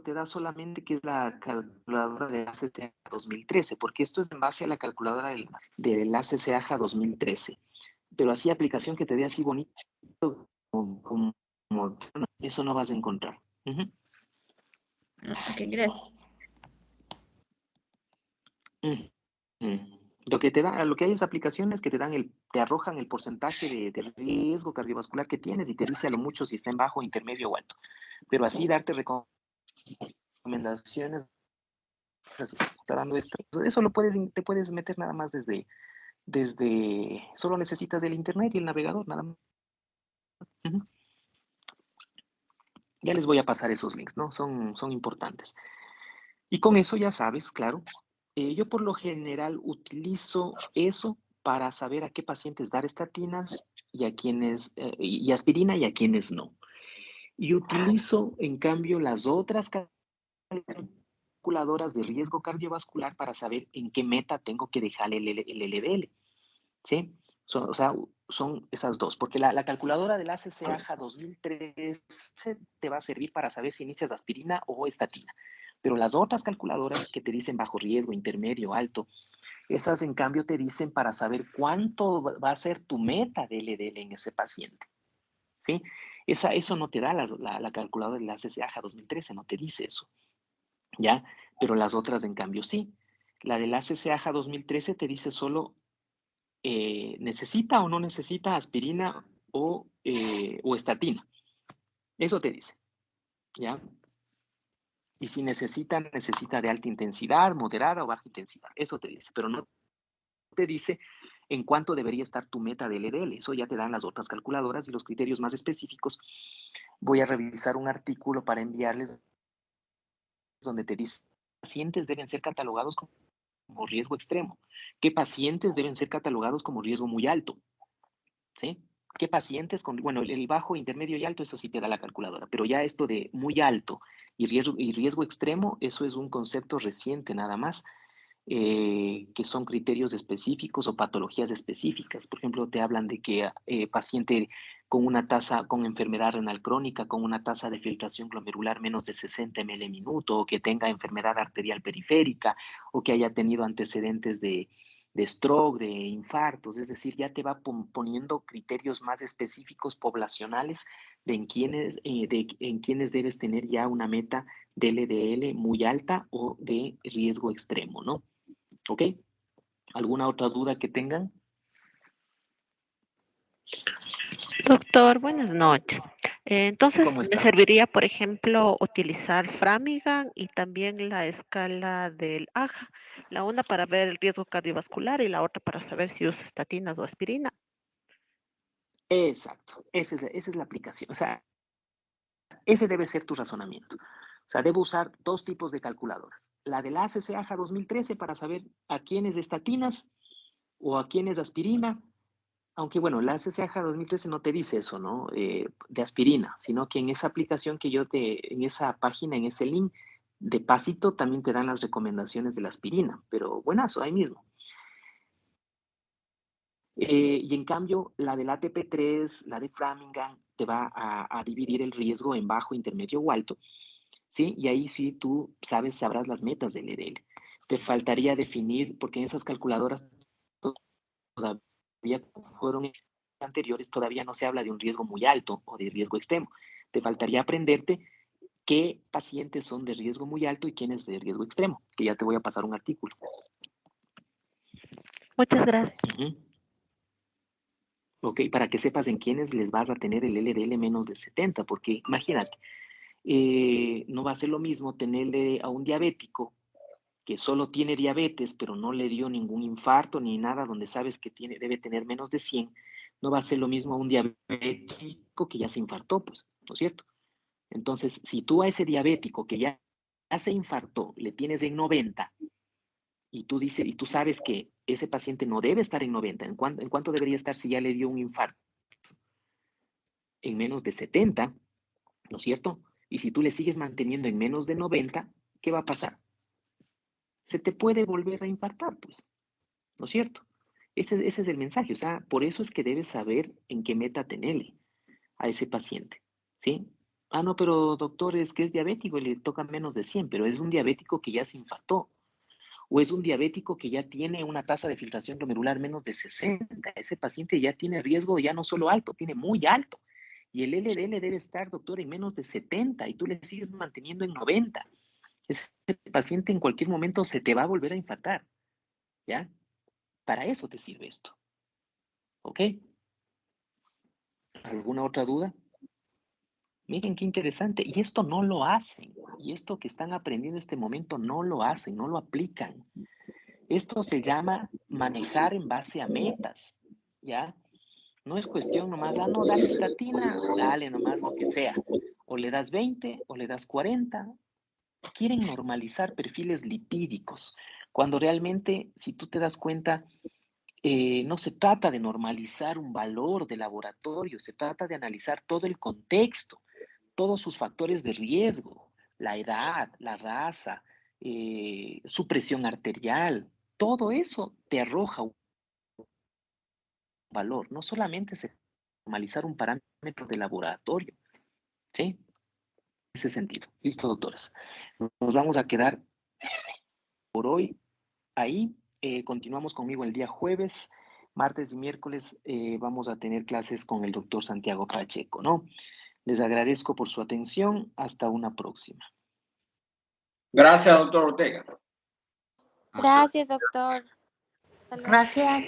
te da solamente que es la calculadora de la CCAJA 2013, porque esto es en base a la calculadora de la CCAJA 2013. Pero así aplicación que te dé así bonito, como eso no vas a encontrar. Uh-huh. Ok, gracias. Lo que te da, lo que hay es aplicaciones que te arrojan el porcentaje de riesgo cardiovascular que tienes y te dice a lo mucho si está en bajo, intermedio o alto. Pero así darte recomendaciones, así, está dando esto. Eso te puedes meter nada más desde solo necesitas el internet y el navegador, nada más. Uh-huh. Ya les voy a pasar esos links, ¿no? Son importantes. Y con eso ya sabes, claro, yo por lo general utilizo eso para saber a qué pacientes dar estatinas y a quienes, y aspirina y a quienes no. Y utilizo, en cambio, las otras calculadoras de riesgo cardiovascular para saber en qué meta tengo que dejar el LDL. ¿Sí? O sea, son esas dos, porque la calculadora del ACCAJA 2013 te va a servir para saber si inicias aspirina o estatina. Pero las otras calculadoras que te dicen bajo riesgo, intermedio, alto, esas en cambio te dicen para saber cuánto va a ser tu meta de LDL en ese paciente. ¿Sí? Eso no te da la calculadora del ACCAJA 2013, no te dice eso. ¿Ya? Pero las otras en cambio sí. La del ACCAJA 2013 te dice solo necesita o no necesita aspirina o estatina. Eso te dice, ¿ya? Y si necesita de alta intensidad, moderada o baja intensidad. Eso te dice, pero no te dice en cuánto debería estar tu meta de LDL. Eso ya te dan las otras calculadoras y los criterios más específicos. Voy a revisar un artículo para enviarles donde te dice pacientes deben ser catalogados como riesgo extremo, qué pacientes deben ser catalogados como riesgo muy alto, ¿sí? ¿Qué pacientes con, bueno, el bajo, intermedio y alto, eso sí te da la calculadora, pero ya esto de muy alto y riesgo extremo, eso es un concepto reciente nada más, que son criterios específicos o patologías específicas. Por ejemplo, te hablan de que paciente con una tasa, con enfermedad renal crónica, con una tasa de filtración glomerular menos de 60 ml minuto, o que tenga enfermedad arterial periférica, o que haya tenido antecedentes de stroke, de infartos, es decir, ya te va poniendo criterios más específicos poblacionales de en quienes debes tener ya una meta de LDL muy alta o de riesgo extremo, ¿no? ¿Ok? ¿Alguna otra duda que tengan? Doctor, buenas noches. Entonces, ¿Cómo me está? serviría, por ejemplo, utilizar Framingham y también la escala del AJA, la una para ver el riesgo cardiovascular y la otra para saber si uso estatinas o aspirina. Exacto, esa es la aplicación. O sea, ese debe ser tu razonamiento. O sea, debo usar dos tipos de calculadoras. La de la ACCAJA 2013 para saber a quiénes estatinas o a quiénes aspirina. Aunque bueno, la ACCAJA 2013 no te dice eso, ¿no? De aspirina, sino que en esa aplicación en esa página, en ese link, de pasito también te dan las recomendaciones de la aspirina, pero buenazo, ahí mismo. Y en cambio, la del ATP3, la de Framingham, te va a dividir el riesgo en bajo, intermedio o alto, ¿sí? Y ahí sí tú sabrás las metas del LDL. Te faltaría definir, porque en esas calculadoras todavía fueron anteriores, todavía no se habla de un riesgo muy alto o de riesgo extremo. Te faltaría aprenderte qué pacientes son de riesgo muy alto y quiénes de riesgo extremo, que ya te voy a pasar un artículo. Muchas gracias. Ok, para que sepas en quiénes les vas a tener el LDL menos de 70, porque imagínate, no va a ser lo mismo tenerle a un diabético que solo tiene diabetes, pero no le dio ningún infarto ni nada, donde sabes que debe tener menos de 100, no va a ser lo mismo a un diabético que ya se infartó, pues, ¿no es cierto? Entonces, si tú a ese diabético que ya se infartó le tienes en 90 y tú sabes que ese paciente no debe estar en 90, ¿en cuánto debería estar si ya le dio un infarto? En menos de 70, ¿no es cierto? Y si tú le sigues manteniendo en menos de 90, ¿qué va a pasar? Se te puede volver a infartar, pues, ¿no es cierto? Ese es el mensaje, o sea, por eso es que debes saber en qué meta tenerle a ese paciente, ¿sí? Ah, no, pero doctor, es que es diabético y le toca menos de 100, pero es un diabético que ya se infartó, o es un diabético que ya tiene una tasa de filtración glomerular menos de 60. Ese paciente ya tiene riesgo ya no solo alto, tiene muy alto. Y el LDL debe estar, doctor, en menos de 70 y tú le sigues manteniendo en 90. Ese paciente en cualquier momento se te va a volver a infartar, ¿ya? Para eso te sirve esto, ¿ok? ¿Alguna otra duda? Miren qué interesante. Y esto no lo hacen. Y esto que están aprendiendo en este momento no lo hacen, no lo aplican. Esto se llama manejar en base a metas, ¿ya? No es cuestión nomás, ah, no, dale estatina, dale nomás lo que sea. O le das 20 o le das 40. Quieren normalizar perfiles lipídicos, cuando realmente, si tú te das cuenta, no se trata de normalizar un valor de laboratorio, se trata de analizar todo el contexto, todos sus factores de riesgo, la edad, la raza, su presión arterial, todo eso te arroja un valor, no solamente se normalizar un parámetro de laboratorio, ¿sí? En ese sentido. Listo, doctores. Nos vamos a quedar por hoy ahí. Continuamos conmigo el día jueves, martes y miércoles vamos a tener clases con el doctor Santiago Pacheco, ¿no? Les agradezco por su atención. Hasta una próxima. Gracias, doctor Ortega. Gracias, doctor. Hasta luego. Gracias.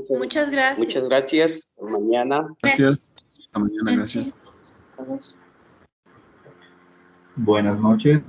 Muchas gracias. Muchas gracias. Hasta mañana. Gracias. Hasta mañana, gracias. Buenas noches.